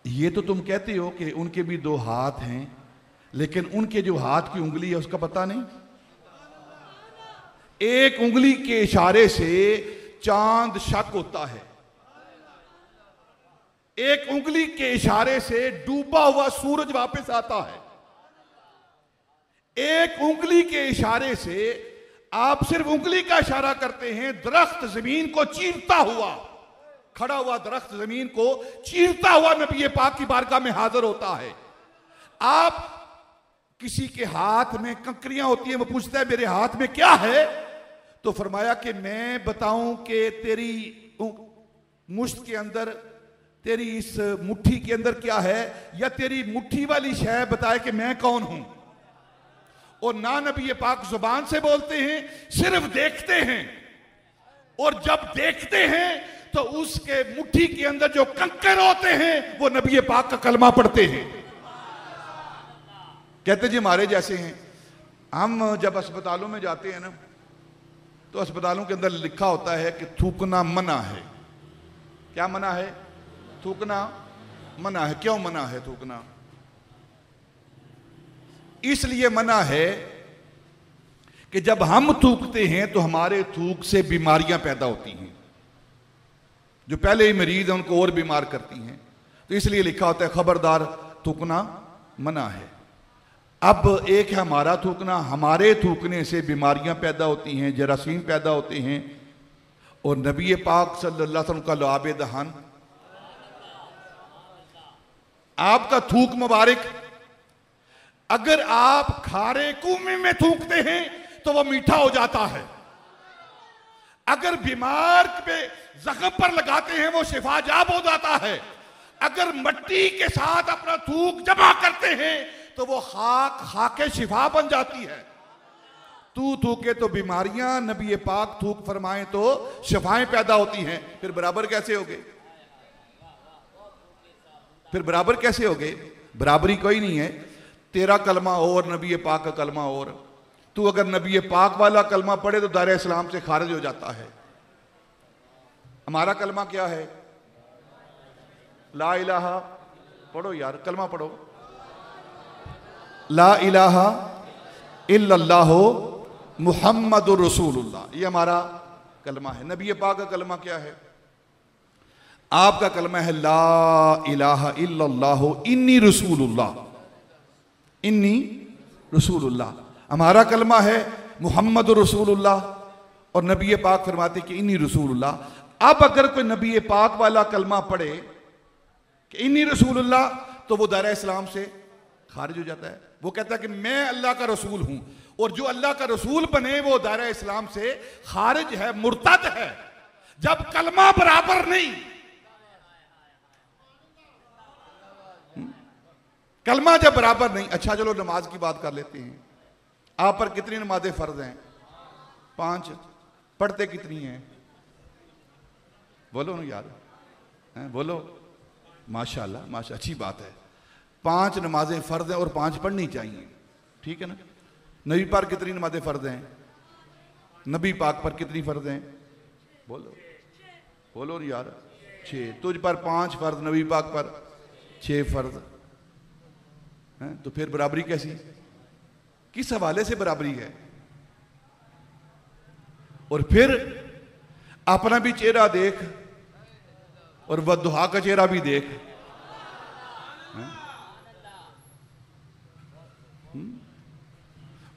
A: ये तो तुम कहते हो कि उनके भी दो हाथ हैं, लेकिन उनके जो हाथ की उंगली है उसका पता नहीं। एक उंगली के इशारे से चांद शक होता है, एक उंगली के इशारे से डूबा हुआ सूरज वापस आता है, एक उंगली के इशारे से आप सिर्फ उंगली का इशारा करते हैं, दरख्त जमीन को चीरता हुआ, खड़ा हुआ दरख्त जमीन को चीरता हुआ नबी पाक की बारगाह में हाजिर होता है। आप किसी के हाथ में कंकरियां होती हैं, वो पूछता है मेरे हाथ में क्या है, तो फरमाया कि मैं बताऊं कि तेरी मुश्त के अंदर, तेरी इस मुट्ठी के अंदर क्या है, या तेरी मुट्ठी वाली शय बताए कि मैं कौन हूं। और ना नबी पाक जुबान से बोलते हैं, सिर्फ देखते हैं, और जब देखते हैं तो उसके मुट्ठी के अंदर जो कंकर होते हैं वो नबी पाक का कलमा पढ़ते हैं। कहते जी हमारे जैसे हैं। हम जब अस्पतालों में जाते हैं ना, तो अस्पतालों के अंदर लिखा होता है कि थूकना मना है। क्या मना है? थूकना मना है। क्यों मना है थूकना? इसलिए मना है कि जब हम थूकते हैं तो हमारे थूक से बीमारियां पैदा होती हैं, जो पहले ही मरीज हैं उनको और बीमार करती हैं। तो इसलिए लिखा होता है खबरदार थूकना मना है। अब एक है हमारा थूकना, हमारे थूकने से बीमारियां पैदा होती हैं, जरासीम पैदा होते हैं, और नबी पाक सल्लल्लाहु अलैहि वसल्लम का लुआब दहन, आपका थूक मुबारक, अगर आप खारे कुएं में थूकते हैं तो वह मीठा हो जाता है, अगर बीमार पे जख्म पर लगाते हैं वो शिफाजाब हो जाता है, अगर मिट्टी के साथ अपना थूक जमा करते हैं तो वो खाके शिफा बन जाती है। तू थूके तो बीमारियां, नबी पाक थूक फरमाए तो शिफाएं पैदा होती हैं। फिर बराबर कैसे हो गए? फिर बराबर कैसे हो गए? बराबरी कोई नहीं है। तेरा कलमा और नबी पाक का कलमा और। तू अगर नबी पाक वाला कलमा पढ़े तो दायरे इस्लाम से खारिज हो जाता है। हमारा कलमा क्या है? ला इलाहा, पढ़ो यार, कलमा पढ़ो। ला इलाहा इल्लल्लाहु मुहम्मदुर रसूलुल्लाह, ये हमारा कलमा है। नबी पाक का कलमा क्या है? आपका कलमा है ला इलाहा इल्लल्लाहु इन्नी रसूलुल्लाह, इन्नी रसूलुल्लाह। हमारा कलमा है मुहम्मदुर रसूलुल्लाह, और नबी पाक फरमाते कि इन्नी रसूलुल्लाह। अब अगर कोई नबी पाक वाला कलमा पढ़े कि इन्नी रसूलुल्लाह, तो वो दायरा इस्लाम से खारिज हो जाता है। वो कहता है कि मैं अल्लाह का रसूल हूं, और जो अल्लाह का रसूल बने वो दायरा इस्लाम से खारिज है, मुर्तद है। जब कलमा बराबर नहीं, कलमा जब बराबर नहीं। अच्छा चलो नमाज की बात कर लेते हैं। आप पर कितनी नमाजें फर्ज हैं? 5। पढ़ते कितनी हैं? बोलो ना यार, हैं बोलो। माशाल्लाह माशा, अच्छी बात है। 5 नमाजें फर्ज हैं और 5 पढ़नी चाहिए, ठीक है ना। नबी पर कितनी नमाजें फर्ज हैं? नबी पाक पर कितनी फर्ज हैं? बोलो बोलो ना यार। 6। तुझ पर 5 फर्ज, नबी पाक पर 6 फर्ज हैं। तो फिर बराबरी कैसी? किस हवाले से बराबरी है? और फिर अपना भी चेहरा देख और वद्दुहा का चेहरा भी देख।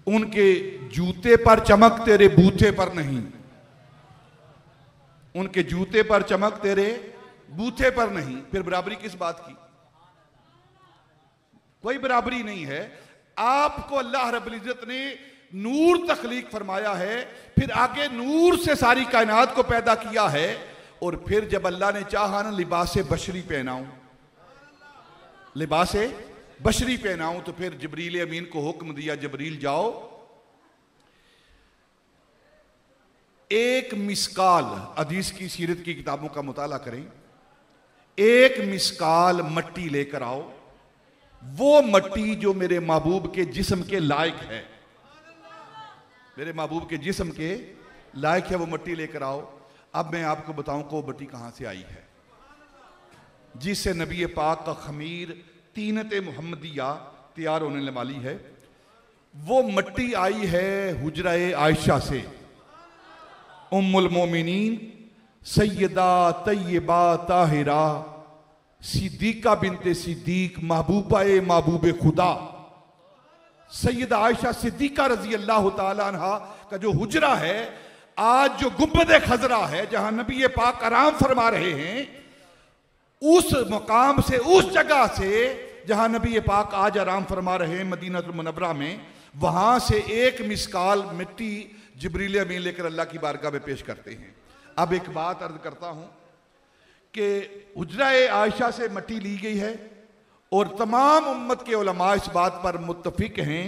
A: उनके जूते पर चमक तेरे बूथे पर नहीं। उनके जूते पर चमक तेरे बूथे पर नहीं। फिर बराबरी किस बात की? कोई बराबरी नहीं है। आपको अल्लाह रब्बुल इज्जत ने नूर तख्लीक फरमाया है, फिर आगे नूर से सारी कायनात को पैदा किया है, और फिर जब अल्लाह ने चाहा ना लिबास बशरी पहनाऊं, लिबास बशरी पहनाऊं, तो फिर जबरील अमीन को हुक्म दिया, जबरील जाओ एक मिसकाल, हदीस की सीरत की किताबों का मुताला करें, एक मिसकाल मट्टी लेकर आओ, वो मट्टी जो मेरे महबूब के जिस्म के लायक है, मेरे महबूब के जिस्म के लायक है, वो मट्टी लेकर आओ। अब मैं आपको बताऊं कि वो मट्टी कहां से आई है, जिससे नबी पाक का खमीर तीनत मुहम्मदिया तैयार होने वाली है। वो मट्टी आई है हुजरा आयशा से, उम्मुल मोमिनीन सैयदा तैयबा ताहिरा सिद्दीका बिनते सिद्दीक महबूबा महबूब खुदा सैयदा आयशा सिद्दीका रजी अल्लाह ताला अन्हा का जो हुजरा है, आज जो गुंबद खजरा है जहां नबी पाक आराम फरमा रहे हैं, उस मकाम से, उस जगह से जहां नबी पाक आज आराम फरमा रहे हैं मदीनतुल मुनव्वरा में, वहां से एक मिसकाल मिट्टी जिब्रील अमीन लेकर अल्लाह की बारगाह में पेश करते हैं। अब एक बात अर्ज करता हूं कि हुजरा आयशा से मट्टी ली गई है और तमाम उम्मत के उलमा इस बात पर मुत्तफिक हैं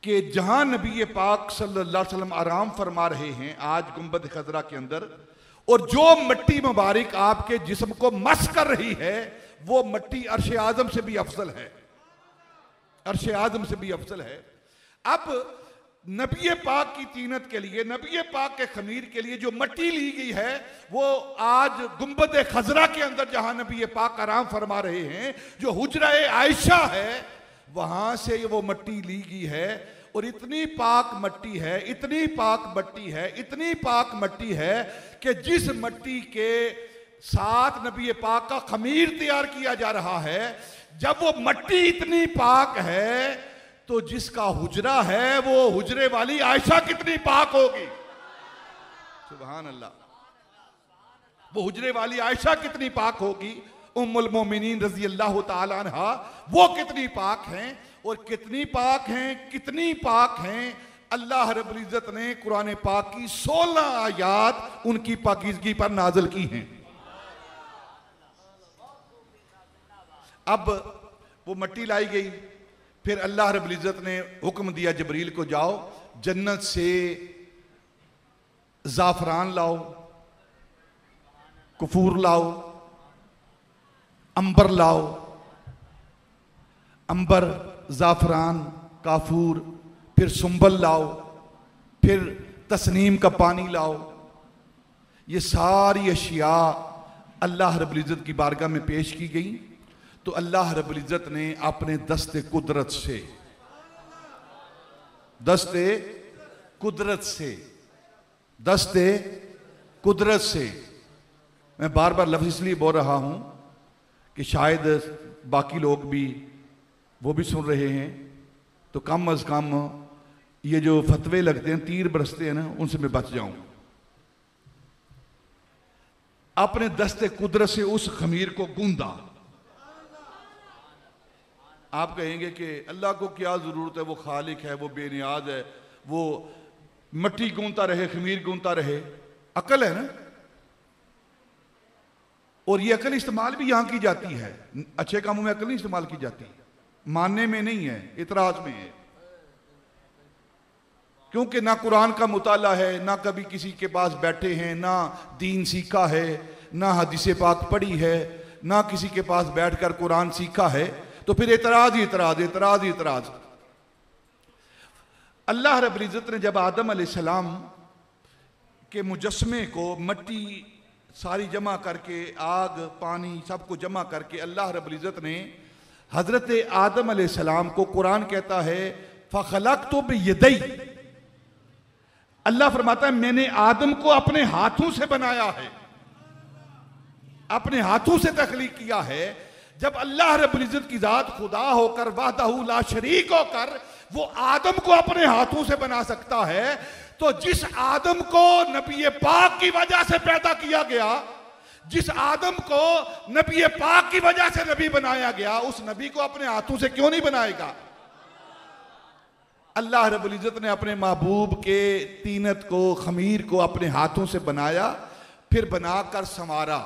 A: कि जहां नबी पाक सल्लल्लाहु अलैहि वसल्लम आराम फरमा रहे हैं आज गुंबद खजरा के अंदर, और जो मट्टी मुबारक आपके जिस्म को मस कर रही है, वो मट्टी अर्श आजम से भी अफजल है, अर्श आजम से भी अफजल है। अब नबी पाक की तीनत के लिए, नबी पाक के खमीर के लिए जो मट्टी ली गई है, वो आज गुंबद खजरा के अंदर जहां नबी पाक आराम फरमा रहे हैं, जो हुजरा आयशा है, वहां से वो मट्टी ली गई है। और इतनी पाक मट्टी है, इतनी पाक मट्टी है, इतनी पाक मट्टी है कि जिस मट्टी के साथ नबी पाक का खमीर तैयार किया जा रहा है, जब वो मट्टी इतनी पाक है तो जिसका हुजरा है वो हुजरे वाली आयशा कितनी पाक होगी। सुभान अल्लाह, वो हुजरे वाली आयशा कितनी पाक होगी। उम्मुल मोमिनीन रजी अल्लाह ताला अन्हा वो कितनी पाक हैं, और कितनी पाक हैं, कितनी पाक हैं। अल्लाह रब्बुल इज्जत ने कुरान पाक की 16 आयात उनकी पाकीज़गी पर नाज़िल की हैं। अब वो मट्टी लाई गई, फिर अल्लाह रब्बुल इज्जत ने हुक्म दिया जबरील को, जाओ जन्नत से ज़ाफ़रान लाओ, कफूर लाओ, अंबर लाओ, अंबर, ज़ाफ़रान, काफूर, फिर सुंबल लाओ, फिर तस्नीम का पानी लाओ। ये सारी अशिया अल्लाह रब्बुल इज्जत की बारगाह में पेश की गई। तो अल्लाह रब्बुल इज्जत ने अपने दस्ते कुदरत से, दस्ते कुदरत से, दस्ते कुदरत से, मैं बार बार लफ्ज़ इसलिए बोल रहा हूं कि शायद बाकी लोग भी वो भी सुन रहे हैं, तो कम अज़ कम ये जो फतवे लगते हैं, तीर बरसते हैं ना, उनसे मैं बच जाऊं। अपने दस्ते कुदरत से उस खमीर को गूंदा। आप कहेंगे कि अल्लाह को क्या ज़रूरत है, वो खालिक है, वो बेनियाज है, वो मट्टी गूंदता रहे, खमीर गूंदता रहे। अकल है ना, और ये अकल इस्तेमाल भी यहां की जाती है, अच्छे कामों में अकल नहीं इस्तेमाल की जाती। मानने में नहीं है, इतराज में है। क्योंकि ना कुरान का मुताला है, ना कभी किसी के पास बैठे हैं, ना दीन सीखा है, ना हदीस पाक पढ़ी है, ना किसी के पास बैठकर कुरान सीखा है, तो फिर इतराज ही इतराज, इतराज ही इतराज। अल्लाह रब्बुल इज़्ज़त ने जब आदम अलैहिस्सलाम के मुजस्मे को मट्टी सारी जमा करके, आग पानी सबको जमा करके, अल्लाह रब्बुल इज़्ज़त ने हजरत आदम अलैहिस्सलाम को, कुरान कहता है फ़ख़लक़्तु बियदै, अल्लाह फरमाता है मैंने आदम को अपने हाथों से बनाया है, अपने हाथों से तख्लीक किया है। जब अल्लाह रब्बुल इज़्ज़त की जात खुदा होकर, वहदहू ला शरीक होकर, वो आदम को अपने हाथों से बना सकता है, तो जिस आदम को नबी पाक की वजह से पैदा किया गया, जिस आदम को नबी पाक की वजह से नबी बनाया गया, उस नबी को अपने हाथों से क्यों नहीं बनाएगा? अल्लाह रब्बुल इज़्ज़त ने अपने महबूब के तीनत को, खमीर को अपने हाथों से बनाया, फिर बनाकर संवारा,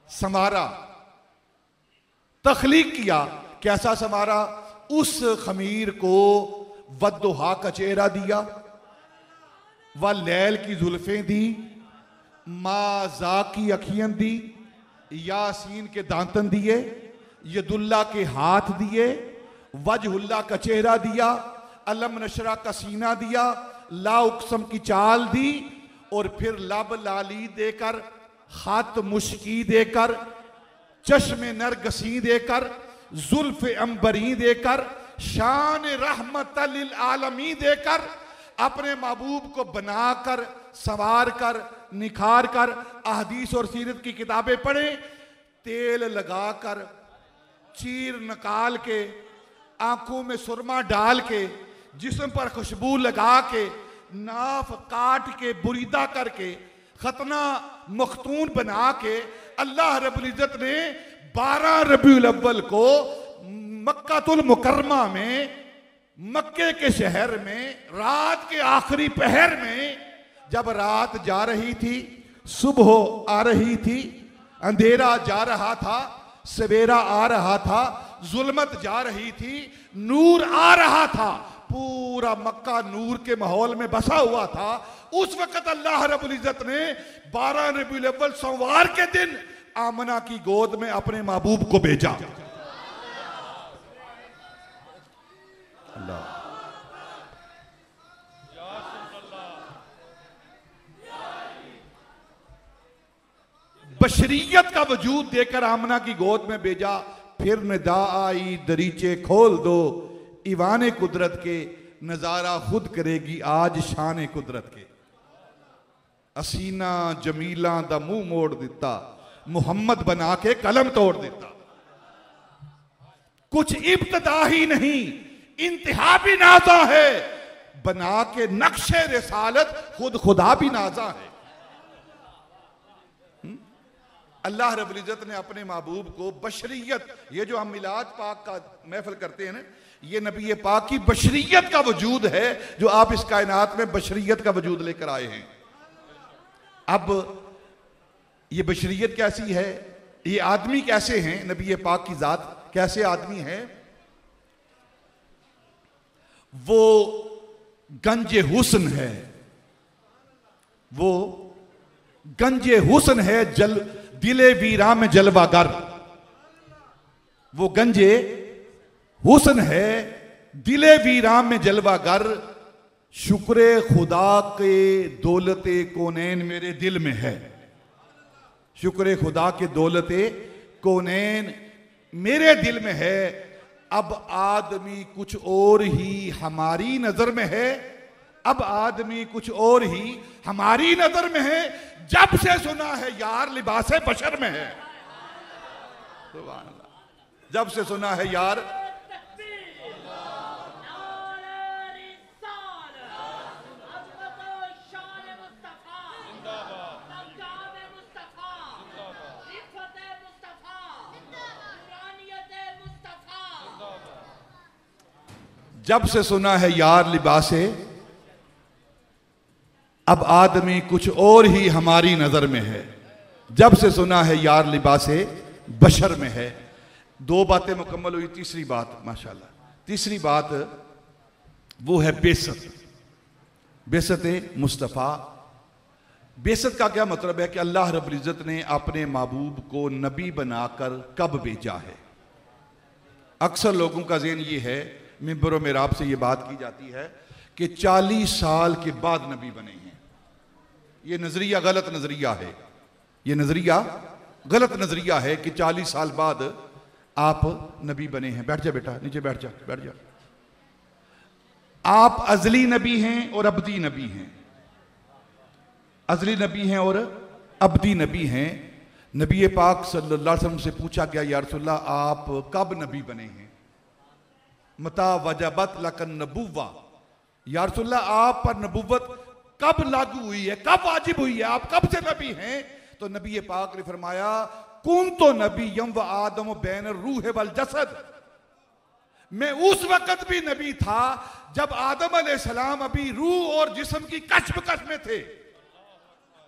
A: संवारा, तख्लीक किया। कैसा संवारा? उस खमीर को वद्दुहा का चेहरा दिया, व लैल की जुल्फें दी, माज़ा की अखियां दी, यासीन के दांतन दिए, यदुल्ला के हाथ दिए, वजहुल्ला का चेहरा दिया, अलम नशरा का सीना दिया, ला उक़सम की चाल दी, और फिर लब लाली देकर, हाथ मुश्की देकर, चश्मे नरगसी देकर, जुल्फ अंबरी देकर, शान रहमत लिल आलमी देकर, अपने महबूब को बनाकर, संवार कर, निखार कर, अहदीस और सीरत की किताबें पढ़े, तेल लगाकर, चीर निकाल के, आंखों में सुरमा डाल के, जिस्म पर खुशबू लगा के, नाफ काट के, बुरीदा करके, खतना मखतून बना के, अल्लाह रब्बुल इज़्ज़त ने 12 रबीउल अव्वल को मक्कातुल मुकर्रमा में, मक्के के शहर में, रात के आखिरी पहर में, जब रात जा रही थी, सुबह आ रही थी, अंधेरा जा रहा था, सवेरा आ रहा था, जुल्मत जा रही थी, नूर आ रहा था, पूरा मक्का नूर के माहौल में बसा हुआ था। उस वक्त अल्लाह रब्बुल इज़्ज़त ने 12 रबीउल अव्वल सोमवार के दिन आमना की गोद में अपने महबूब को भेजा। अल्लाह बशरियत का वजूद देकर आमना की गोद में भेजा। फिर निदा आई दरीचे खोल दो, ईवान कुदरत के, नजारा खुद करेगी आज शान कुदरत के। असीना जमीला दा मुंह मोड़ दिता, मुहम्मद बना के कलम तोड़ देता। कुछ इब्तदा ही नहीं, इंतहा भी नाजा है, बना के नक्शे रिसालत खुद खुदा भी नाजा है। अल्लाह रब्बुल इज़्ज़त ने अपने महबूब को बशरियत, ये जो हम मिलाद पाक का महफिल करते हैं ना, ये नबी पाक की बशरियत का वजूद है, जो आप इस कायनात में बशरियत का वजूद लेकर आए हैं। अब ये बशरियत कैसी है, ये आदमी कैसे हैं, नबी पाक की जात कैसे आदमी है? वो गंजे हुस्न है, वो गंजे हुस्न है, दिले वीरा में जलवागर। वो गंजे हुस्न है, दिले वीरा में जलवागर। शुक्र खुदा के दौलते कौनैन मेरे दिल में है, शुक्र खुदा के दौलते कौनैन मेरे दिल में है। अब आदमी कुछ और ही हमारी नजर में है, अब आदमी कुछ और ही हमारी नजर में है। जब से सुना है यार लिबासे बशर में है, सुभान अल्लाह, जब से सुना है यार जब से सुना है यार लिबासे, अब आदमी कुछ और ही हमारी नजर में है। जब से सुना है यार लिबासे बशर में है। दो बातें मुकम्मल हुई, तीसरी बात माशाल्लाह, तीसरी बात वो है बेसत, बेसत मुस्तफ़ा। बेसत का क्या मतलब है कि अल्लाह रब्बुल इज़्ज़त ने अपने महबूब को नबी बनाकर कब भेजा है। अक्सर लोगों का ज़हन ये है, मिंबर व मिहराब से ये बात की जाती है कि 40 साल के बाद नबी बने हैं। ये नज़रिया गलत नज़रिया है, ये नज़रिया गलत नज़रिया है कि 40 साल बाद आप नबी बने हैं। बैठ जा बेटा, नीचे बैठ जा, बैठ जा। आप अज़ली नबी हैं और अब्दी नबी हैं, अज़ली नबी हैं और अब्दी नबी हैं। नबी पाक सल्लल्लाहु अलैहि वसल्लम से पूछा गया, या रसूलल्लाह आप कब नबी बने हैं? मता वजबत लकन नबुव्वा, या रसूलल्लाह आप पर नबुव्वत कब लागू हुई है, कब वाजिब हुई है, आप कब से नबी हैं? तो नबी पाक ने फरमाया, कुन तो नबी यम व आदम बैन रूह वल जसद, मैं उस वक्त भी नबी था जब आदम अलैहिस्सलाम अभी रूह और जिस्म की कश्मकश में थे,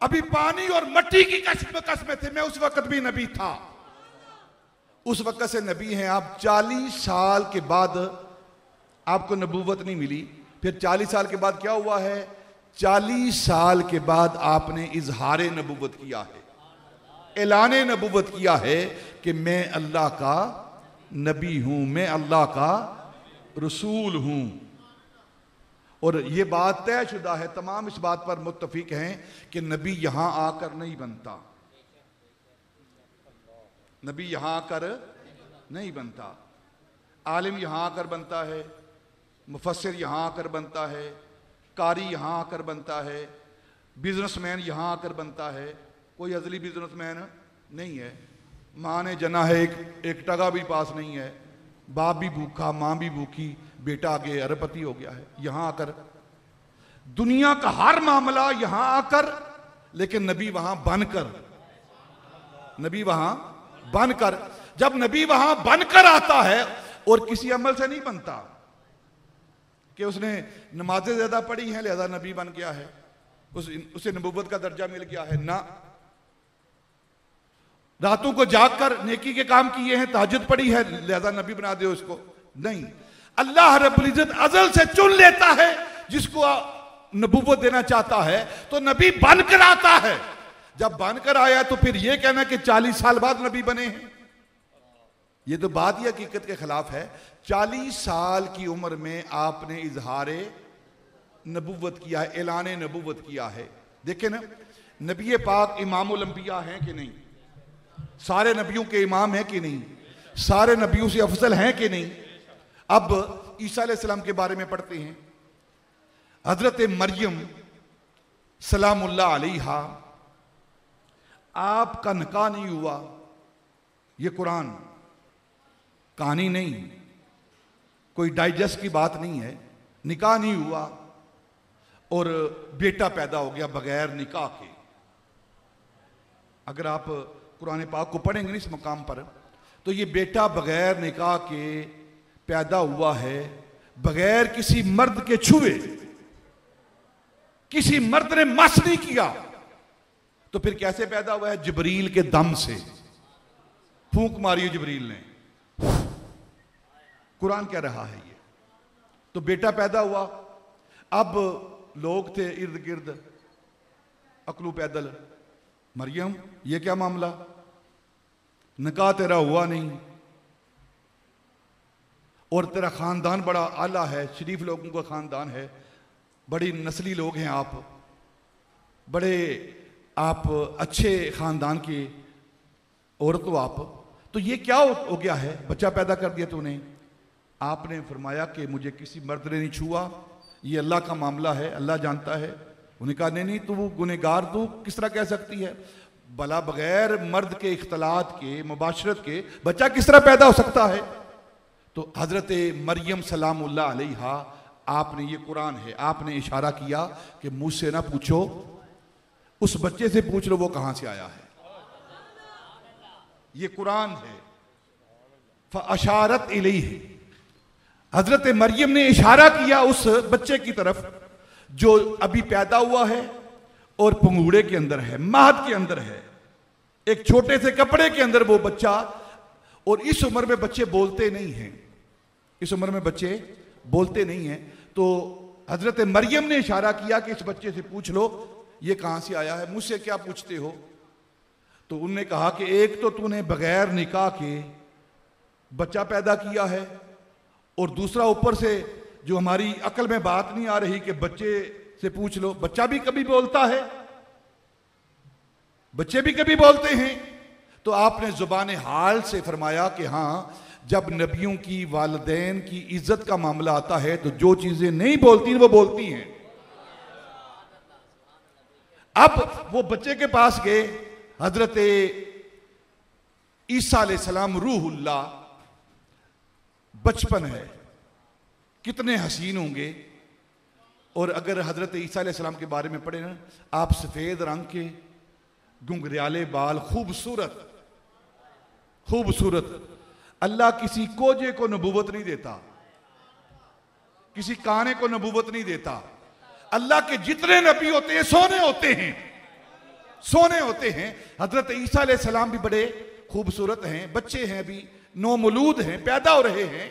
A: अभी पानी और मिट्टी की कश्मकश में थे, मैं उस वक्त भी नबी था। उस वक्त से नबी हैं आप। 40 साल के बाद आपको नबूवत नहीं मिली, फिर 40 साल के बाद क्या हुआ है? 40 साल के बाद आपने इजहार नबूवत किया है, ऐलान नबूवत किया है कि मैं अल्लाह का नबी हूं, मैं अल्लाह का रसूल हूं। और ये बात तयशुदा है, तमाम इस बात पर मुत्तफिक हैं कि नबी यहां आकर नहीं बनता, नबी यहां आकर नहीं बनता। आलिम यहां आकर बनता है, मुफस्सिर यहां आकर बनता है, कारी यहां आकर बनता है, बिजनेसमैन यहां आकर बनता है। कोई अजली बिजनेसमैन नहीं है। माँ ने जना है, एक टका भी पास नहीं है, बाप भी भूखा, माँ भी भूखी, बेटा आगे अरबपति हो गया है। यहां आकर दुनिया का हर मामला यहां आकर, लेकिन नबी वहां बनकर, नबी वहां बनकर। जब नबी वहां बनकर आता है और किसी अमल से नहीं बनता कि उसने नमाजें ज्यादा पढ़ी हैं लिहाजा नबी बन गया है, उसे नबूवत का दर्जा मिल गया है, ना। रातों को जागकर नेकी के काम किए हैं, तहज्जुद पढ़ी है लिहाजा नबी बना दे उसको, नहीं। अल्लाह रब्बुल इज्जत अज़ल से चुन लेता है जिसको नबूवत देना चाहता है, तो नबी बनकर आता है। जब बनकर आया तो फिर यह कहना कि 40 साल बाद नबी बने हैं, यह तो बात ही हकीकत के खिलाफ है। 40 साल की उम्र में आपने इजहार नबूवत किया है, ऐलान नबूवत किया है। देखें ना, नबी पाक इमामुल अंबिया हैं कि नहीं? सारे नबियों के इमाम हैं कि नहीं? सारे नबियों से अफजल हैं कि नहीं? अब ईसा अलैहिस्सलाम के बारे में पढ़ते हैं। हजरत मरियम सलामुल्लाह अलैहा, आपका निकाह नहीं हुआ, ये कुरान कहानी नहीं, कोई डाइजेस्ट की बात नहीं है। निकाह नहीं हुआ और बेटा पैदा हो गया बगैर निकाह के। अगर आप कुरान पाक को पढ़ेंगे ना इस मकाम पर, तो ये बेटा बगैर निकाह के पैदा हुआ है, बगैर किसी मर्द के छुए, किसी मर्द ने मस नहीं किया। तो फिर कैसे पैदा हुआ है? जिब्रील के दम से, फूंक मारी जिब्रील ने, कुरान कह रहा है ये। तो बेटा पैदा हुआ। अब लोग थे इर्द गिर्द अकलू पैदल, मरियम ये क्या मामला, निकाह तेरा हुआ नहीं और तेरा खानदान बड़ा आला है, शरीफ लोगों का खानदान है, बड़ी नस्ली लोग हैं आप, बड़े आप अच्छे खानदान की औरत हो आप, तो ये क्या हो गया है, बच्चा पैदा कर दिया तूने। आपने फरमाया कि मुझे किसी मर्द ने नहीं छुआ, ये अल्लाह का मामला है, अल्लाह जानता है। उन्हें कहा नहीं तू गुनहगार, तू किस तरह कह सकती है, भला बगैर मर्द के इख्तलात के, मुबाशरत के बच्चा किस तरह पैदा हो सकता है। तो हजरत मरियम सलामुल्लाह अलैहा, आपने, ये कुरान है, आपने इशारा किया कि मुझसे ना पूछो, उस बच्चे से पूछ लो वो कहां से आया है। ये कुरान है। फअशारत इलैहि, हजरत मरियम ने इशारा किया उस बच्चे की तरफ जो अभी पैदा हुआ है और पंगूड़े के अंदर है, महद के अंदर है, एक छोटे से कपड़े के अंदर वो बच्चा, और इस उम्र में बच्चे बोलते नहीं हैं, इस उम्र में बच्चे बोलते नहीं हैं। तो हजरत मरियम ने इशारा किया कि इस बच्चे से पूछ लो ये कहां से आया है, मुझसे क्या पूछते हो। तो उनने कहा कि एक तो तूने बगैर निकाह के बच्चा पैदा किया है, और दूसरा ऊपर से जो हमारी अकल में बात नहीं आ रही कि बच्चे से पूछ लो। बच्चा भी कभी बोलता है, बच्चे भी कभी बोलते हैं। तो आपने जुबान हाल से फरमाया कि हाँ, जब नबियों की वालिदैन की इज्जत का मामला आता है तो जो चीजें नहीं बोलती वो बोलती हैं। अब वो बच्चे के पास गए, हजरत ईसा अलैहिस्सलाम रूहुल्लाह, बचपन है, कितने हसीन होंगे। और अगर हजरत ईसा अलैहिस्सलाम के बारे में पढ़े ना, आप सफेद रंग के, घुंघराले बाल, खूबसूरत खूबसूरत। अल्लाह किसी कोजे को नबूवत नहीं देता, किसी काने को नबूवत नहीं देता। अल्लाह के जितने नबी होते हैं सोने होते हैं, सोने होते हैं। हजरत ईसा अलैहिस्सलाम भी बड़े खूबसूरत हैं, बच्चे हैं, अभी नौमौलूद हैं, पैदा हो रहे हैं।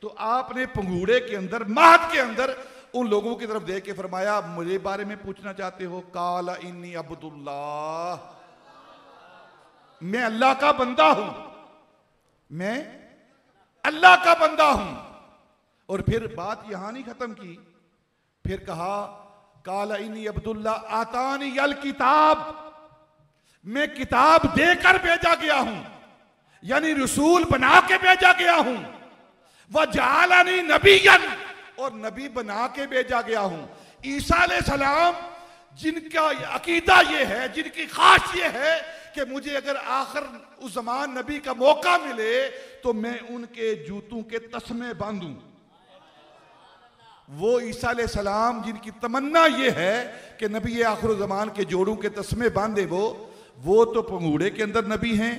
A: तो आपने पंगूड़े के अंदर, महद के अंदर उन लोगों की तरफ देख के फरमाया, मुझे बारे में पूछना चाहते हो? काला इन्नी अब्दुल्लाह, मैं अल्लाह का बंदा हूं, मैं अल्लाह का बंदा हूं। और फिर बात यहां नहीं खत्म की, फिर कहा काला इन्नी अब्दुल्लाह आतानी यल किताब, मैं किताब देकर भेजा गया हूं, यानी रसूल बना के भेजा गया हूं। वह जालानी नबीयन, और नबी बना के भेजा गया हूं। ईसा अलैहिस्सलाम जिनका अकीदा ये है, जिनकी खास ये है कि मुझे अगर आखिर उस जमान नबी का मौका मिले तो मैं उनके जूतों के तस्मे बांधूं। वो ईसा अलैहिस्सलाम जिनकी तमन्ना ये है कि नबी आखिर जमान के जोड़ों के तस्मे बांधे, वो तो पंगूड़े के अंदर नबी हैं।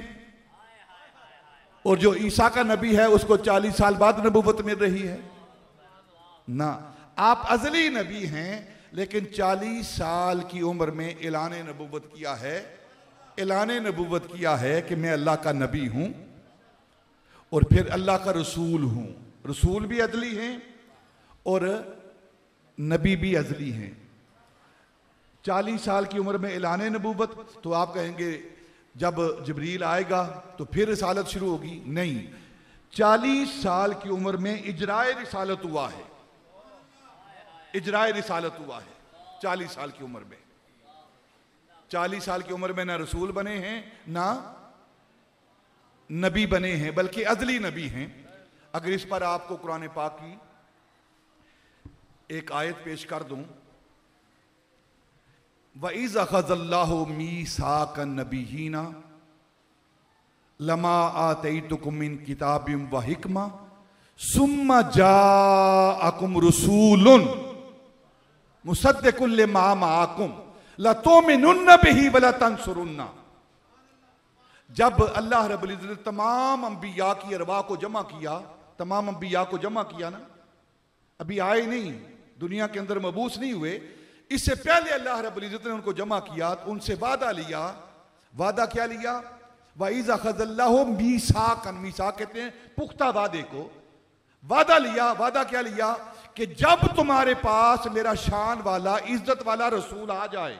A: और जो ईसा का नबी है उसको 40 साल बाद नबूवत मिल रही है ना। आप अजली नबी हैं, लेकिन 40 साल की उम्र में ऐलान नबूवत किया है, ऐलान नबूवत किया है कि मैं अल्लाह का नबी हूं और फिर अल्लाह का रसूल हूं। रसूल भी अदली हैं और नबी भी अदली हैं। 40 साल की उम्र में ऐलान नबूवत, तो आप कहेंगे जब जिब्रील आएगा तो फिर रिसालत शुरू होगी। नहीं, 40 साल की उम्र में इजराए रिसालत हुआ है, इजराए रिसालत हुआ है 40 साल की उम्र में। 40 साल की उम्र में ना रसूल बने हैं ना नबी बने हैं, बल्कि अदली नबी हैं। अगर इस पर आपको कुरान पाक की एक आयत पेश कर दूं, वइज़ अख़ज़ल्लाहु मीसाक़न नबिय्यीना लमा आतैतुकुम मिन किताबिम व हिकमा सुम्मा जाअकुम रसूलुन मुसद्दिकुन लिमा माअकुम लतुमिनुन्न बिही व लतंसुरुन्ना। जब अल्लाह रब्बुल इज़्ज़त ने तमाम अंबिया की अरवाह को जमा किया, तमाम अंबिया को जमा किया ना, अभी आए नहीं, दुनिया के अंदर मबूस नहीं हुए, इससे पहले अल्लाह रब्बुल इज़्ज़त ने उनको जमा किया, तो उनसे वादा लिया। वादा क्या लिया? वइज़ अख़ज़ल्लाहु मीसाक़न, मीसाक़ कहते हैं पुख्ता वादे को। वादा लिया, वादा क्या लिया कि जब तुम्हारे पास मेरा शान वाला, इज्जत वाला रसूल आ जाए,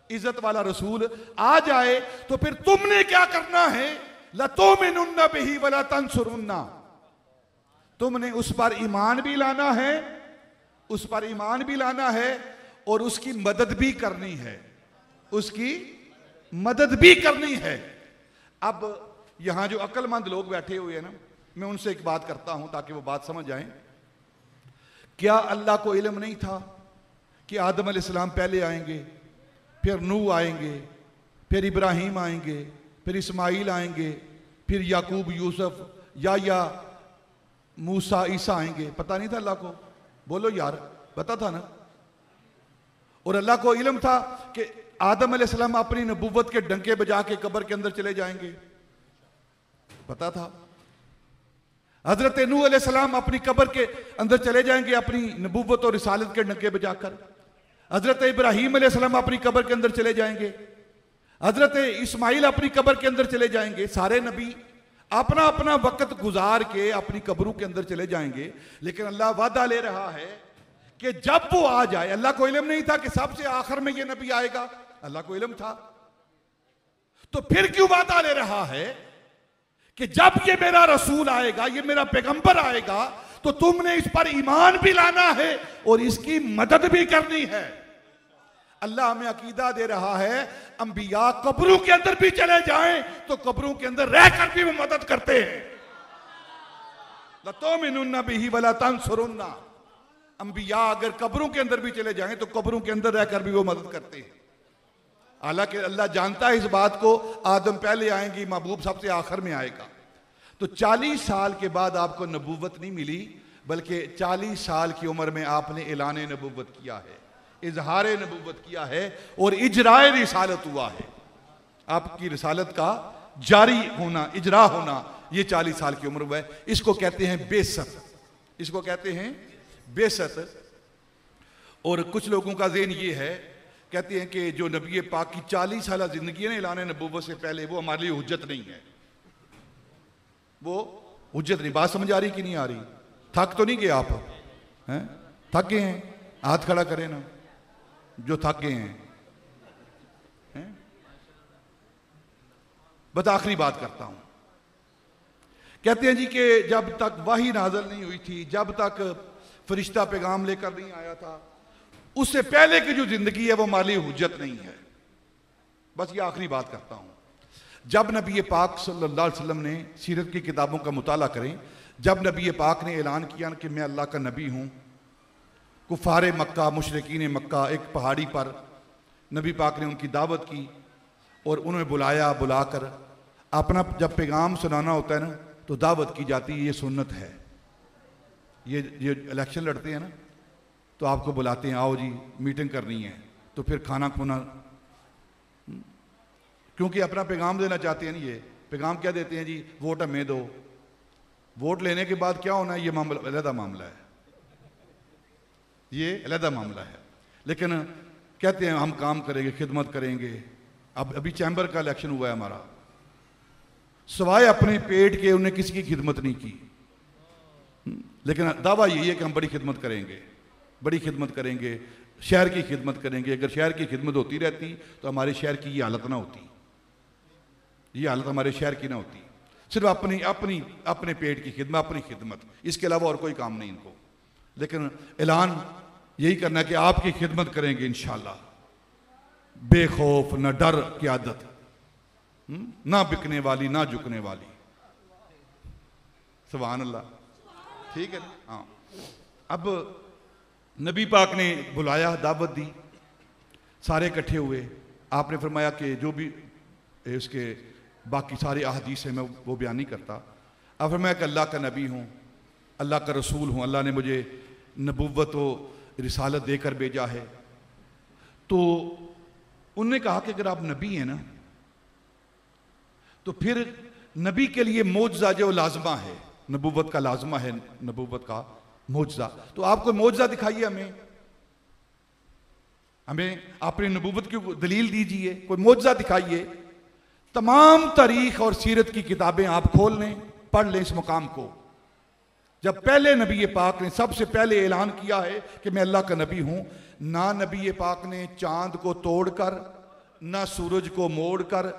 A: इज्जत वाला रसूल आ जाए, तो फिर तुमने क्या करना है? लतुमिनुन्न बिही व लतंसुरुन्ना, तुमने उस पर ईमान भी लाना है, उस पर ईमान भी लाना है और उसकी मदद भी करनी है, उसकी मदद भी करनी है। अब यहां जो अक्लमंद लोग बैठे हुए हैं ना, मैं उनसे एक बात करता हूं ताकि वो बात समझ जाए। क्या अल्लाह को इल्म नहीं था कि आदम अलैहिस्सलाम पहले आएंगे, फिर नूह आएंगे, फिर इब्राहिम आएंगे, फिर इस्माइल आएंगे, फिर याकूब, यूसुफ, या मूसा, ईसा आएंगे? पता नहीं था अल्लाह को? बोलो यार, पता था ना। और अल्लाह को इल्म था कि आदम अलैहिस्सलाम अपनी नबूवत के डंके बजा के कब्र के अंदर चले जाएंगे? पता था। हजरत नूह अलैहिस्सलाम अपनी कब्र के अंदर चले जाएंगे अपनी नबूवत और रिसालत के डंके बजाकर। हजरत इब्राहिम अलैहिस्सलाम अपनी कब्र के अंदर चले जाएंगे। हजरत इस्माइल अपनी कब्र के अंदर चले जाएंगे। सारे नबी अपना अपना वक्त गुजार के अपनी कब्रों के अंदर चले जाएंगे। लेकिन अल्लाह वादा ले रहा है कि जब वो आ जाए, अल्लाह को इल्म नहीं था कि सबसे आखिर में ये नबी आएगा, अल्लाह को इल्म था, तो फिर क्यों वादा ले रहा है कि जब ये मेरा रसूल आएगा, ये मेरा पैगंबर आएगा, तो तुमने इस पर ईमान भी लाना है और इसकी मदद भी करनी है। अल्लाह हमें अकीदा दे रहा है, अंबिया कब्रों के अंदर भी चले जाएं तो कब्रों के अंदर रहकर भी वो मदद करते हैं। लतुमिनुन्ना बिही वला तंसुरुन्ना, अंबिया अगर कब्रों के अंदर भी चले जाएं तो कब्रों के अंदर रहकर भी वो मदद करते हैं। हालांकि अल्लाह जानता है इस बात को, आदम पहले आएंगी, महबूब सबसे आखिर में आएगा। तो 40 साल के बाद आपको नबूवत नहीं मिली, बल्कि 40 साल की उम्र में आपने ऐलान नबूवत किया है, इजहार नबूवत किया है और इजराए रिसालत हुआ है। आपकी रिसालत का जारी होना, इजरा होना, ये 40 साल की उम्र हुआ है। इसको कहते हैं बेसत, इसको कहते हैं बेसत। और कुछ लोगों का ज़हन ये है, कहते हैं कि जो नबी पाक की 40 साल जिंदगी है ना ऐलान नबूवत से पहले, वो हमारे लिए हुज्जत नहीं है, वो हुज्जत नहीं। बात समझ आ रही कि नहीं आ रही? थक तो नहीं गए आप? हैं? थक गए हैं? हाथ खड़ा करें ना जो थक गए हैं। बस आखिरी बात करता हूं। कहते हैं जी कि जब तक वही नाज़िल नहीं हुई थी, जब तक फरिश्ता पैगाम लेकर नहीं आया था, उससे पहले की जो जिंदगी है वो हमारे लिए हुज्जत नहीं है। बस ये आखिरी बात करता हूं। जब नबी पाक सल्लल्लाहु अलैहि वसल्लम ने, सीरत की किताबों का मुताला करें, जब नबी पाक ने ऐलान किया कि मैं अल्लाह का नबी हूं, कुफारे मक्का, मुशरिकीन मक्का एक पहाड़ी पर नबी पाक ने उनकी दावत की और उन्हें बुलाया। बुलाकर अपना जब पैगाम सुनाना होता है ना तो दावत की जाती है, ये सुन्नत है। ये इलेक्शन लड़ते हैं ना तो आपको बुलाते हैं, आओ जी मीटिंग करनी है, तो फिर खाना खुना, क्योंकि अपना पैगाम देना चाहते हैं ना। ये पैगाम क्या देते हैं जी, वोट हमें दो। वोट लेने के बाद क्या होना है, ये मामला अलहदा मामला है, ये अलहदा मामला है। लेकिन कहते हैं हम काम करेंगे, खिदमत करेंगे। अब अभी चैम्बर का इलेक्शन हुआ है हमारा, सवाए अपने पेट के उन्हें किसी की खिदमत नहीं की, लेकिन दावा यही है कि हम बड़ी खिदमत करेंगे, बड़ी खिदमत करेंगे, शहर की खिदमत करेंगे। अगर शहर की खिदमत होती रहती तो हमारे शहर की ये हालत ना होती, ये हालत हमारे शहर की ना होती। सिर्फ अपनी अपनी अपने पेट की खिदमत, अपनी खिदमत, इसके अलावा और कोई काम नहीं इनको। लेकिन ऐलान यही करना कि आपकी खिदमत करेंगे इंशाअल्लाह, बेखौफ, न डर की आदत, ना बिकने वाली ना झुकने वाली। सुभान अल्लाह, ठीक है ना? हाँ। अब नबी पाक ने बुलाया, दावत दी, सारे इकट्ठे हुए। आपने फरमाया कि जो भी इसके बाकी सारे अहादीस हैं मैं वो बयान नहीं करता। अब फरमाया कि अल्लाह का नबी हूँ, अल्लाह का रसूल हूँ, अल्लाह ने मुझे नबूवत व रिसालत देकर भेजा है। तो उन्होंने कहा कि अगर आप नबी हैं ना तो फिर नबी के लिए मौजज़ा जो लाजमा है, नबूवत का लाजमा है, नबूवत का मौजज़ा, तो आप कोई मौजज़ा दिखाइए हमें, हमें अपनी नबूवत की दलील दीजिए, कोई मौजज़ा दिखाइए। तमाम तारीख और सीरत की किताबें आप खोल लें, पढ़ लें इस मुकाम को। जब पहले नबी पाक ने सबसे पहले ऐलान किया है कि मैं अल्लाह का नबी हूं, ना नबी पाक ने चांद को तोड़कर, ना सूरज को मोड़कर,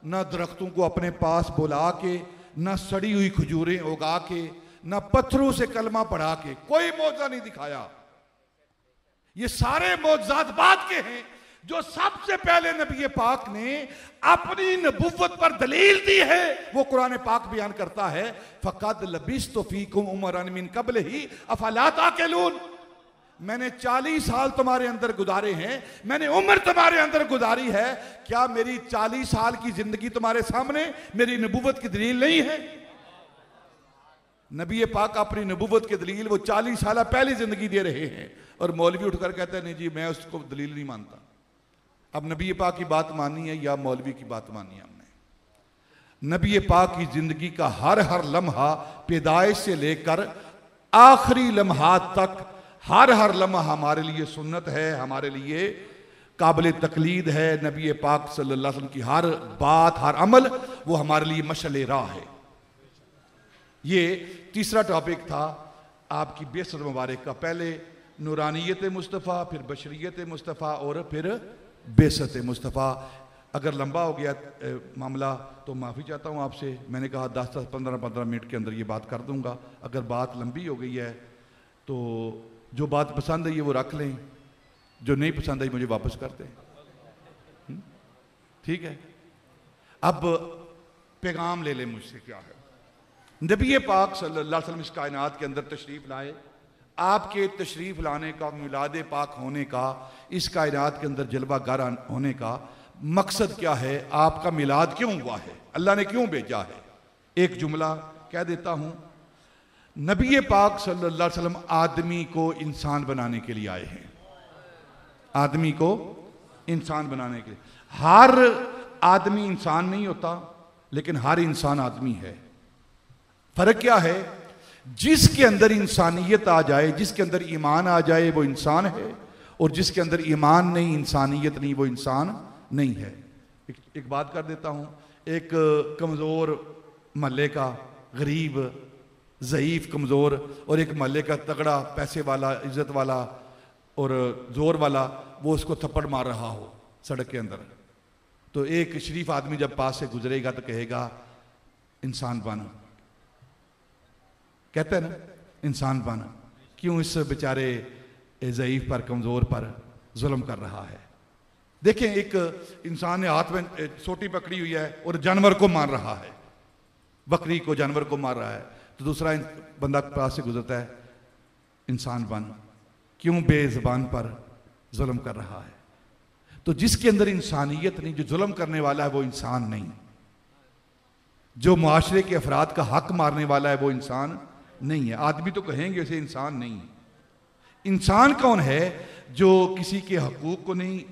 A: ना दरख्तों को अपने पास बुला के, ना सड़ी हुई खजूरें उगा के, ना पत्थरों से कलमा पढ़ा के कोई मौजज़ा नहीं दिखाया। ये सारे मौजज़ात बाद के हैं। जो सबसे पहले नबी पाक ने अपनी नबुव्वत पर दलील दी है वो कुरान पाक बयान करता है, फ़क़द लबिस्तु फ़ीकुम उमरन मिन क़ब्लिही अफ़ला ताक़िलून। मैंने 40 साल तुम्हारे अंदर गुजारे हैं, मैंने उम्र तुम्हारे अंदर गुजारी है, क्या मेरी 40 साल की जिंदगी तुम्हारे सामने मेरी नबुव्वत की दलील नहीं है? नबी पाक अपनी नबुव्वत की दलील वो 40 साल पहले जिंदगी दे रहे हैं और मौलवी उठकर कहते हैं नहीं जी मैं उसको दलील नहीं मानता। अब नबी पाक की बात मानी है या मौलवी की बात मानी है हमने? नबी पाक की जिंदगी का हर हर लम्हा, पैदाइश से लेकर आखिरी लम्हात तक, हर हर लम्हा हमारे लिए सुन्नत है, हमारे लिए काबिल तकलीद है। नबी पाक सल्लल्लाहु अलैहि वसल्लम की हर बात, हर अमल वो हमारे लिए मशअल राह है। ये तीसरा टॉपिक था आपकी बेसत मुबारक का। पहले नूरानियत मुस्तफ़ा, फिर बशरियत मुस्तफ़ा और फिर बेसत मुस्तफ़ा। अगर लंबा हो गया मामला तो माफ़ी चाहता हूँ आपसे। मैंने कहा 10-10, 15-15 मिनट के अंदर ये बात कर दूँगा। अगर बात लंबी हो गई है तो जो बात पसंद है ये वो रख लें, जो नहीं पसंद आई मुझे वापस कर दें। ठीक है। अब पैगाम ले लें मुझसे क्या है। नबी पाक सल्लल्लाहु अलैहि वसल्लम इस कायनात के अंदर तशरीफ़ लाए। आपके तशरीफ़ लाने का, मिलाद पाक होने का, इस कायनात के अंदर जलवागर होने का मकसद क्या है? आपका मिलाद क्यों हुआ है? अल्लाह ने क्यों भेजा है? एक जुमला कह देता हूं। नबी पाक सल्लल्लाहु अलैहि वसल्लम आदमी को इंसान बनाने के लिए आए हैं। आदमी को इंसान बनाने के लिए। हर आदमी इंसान नहीं होता, लेकिन हर इंसान आदमी है। फर्क क्या है? जिसके अंदर इंसानियत आ जाए, जिसके अंदर ईमान आ जाए वो इंसान है, और जिसके अंदर ईमान नहीं, इंसानियत नहीं, वो इंसान नहीं है। एक बात कर देता हूं। एक कमज़ोर महल्ले का गरीब, ज़ईफ़, कमज़ोर, और एक महल्ले का तगड़ा, पैसे वाला, इज़्ज़त वाला और ज़ोर वाला, वो उसको थप्पड़ मार रहा हो सड़क के अंदर, तो एक शरीफ आदमी जब पास से गुजरेगा तो कहेगा इंसान बन। कहते हैं ना, इंसान बन। क्यों इस बेचारे ज़ईफ़ पर, कमज़ोर पर जुल्म कर रहा है? देखें, एक इंसान ने हाथ में सोटी पकड़ी हुई है और जानवर को मार रहा है, बकरी को, जानवर को मार रहा है, तो दूसरा बंदा पास से गुजरता है, इंसान बन। क्यों बेज़बान पर जुल्म कर रहा है? तो जिसके अंदर इंसानियत नहीं, जो जुल्म करने वाला है वो इंसान नहीं। जो मुआशरे के अफराद का हक मारने वाला है वो इंसान नहीं है। आदमी तो कहेंगे उसे इंसान नहीं है। इंसान कौन है? जो किसी के हकूक को नहीं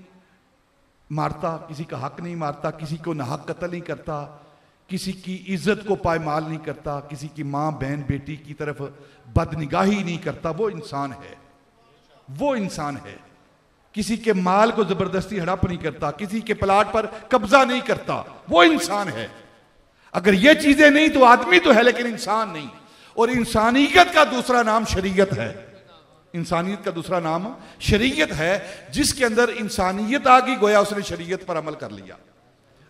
A: मारता, किसी का हक नहीं मारता, किसी को नाहक कत्ल नहीं करता, किसी की इज्जत को पायमाल नहीं करता, किसी की माँ बहन बेटी की तरफ बदनिगाही नहीं करता, वो इंसान है। वो इंसान है। किसी के माल को जबरदस्ती हड़प नहीं करता, किसी के प्लाट पर कब्जा नहीं करता, वो इंसान है। अगर ये चीजें नहीं तो आदमी तो है लेकिन इंसान नहीं। और इंसानियत का दूसरा नाम शरीयत है। इंसानियत का दूसरा नाम शरीयत है। जिसके अंदर इंसानियत आ गई, गोया उसने शरीयत पर अमल कर लिया।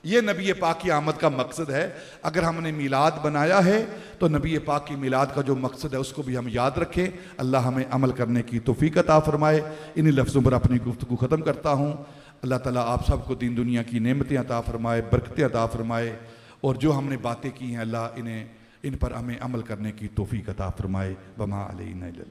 A: ये नबी पाक की आमद का मकसद है। अगर हमने मिलाद बनाया है तो नबी पाक की मिलाद का जो मकसद है उसको भी हम याद रखें। अल्लाह हमें अमल करने की तौफीक अता फरमाए। इन्हीं लफ्ज़ों पर अपनी गुफ्तगू ख़त्म करता हूँ। अल्लाह ताला आप सबको दीन दुनिया की नेमतें अता फरमाए, बरकतें अता फरमाए, और जो हमने बातें की हैं अल्लाह इन पर हमें अमल करने की तौफीक अता फरमाए। वमा अलैना इल्लल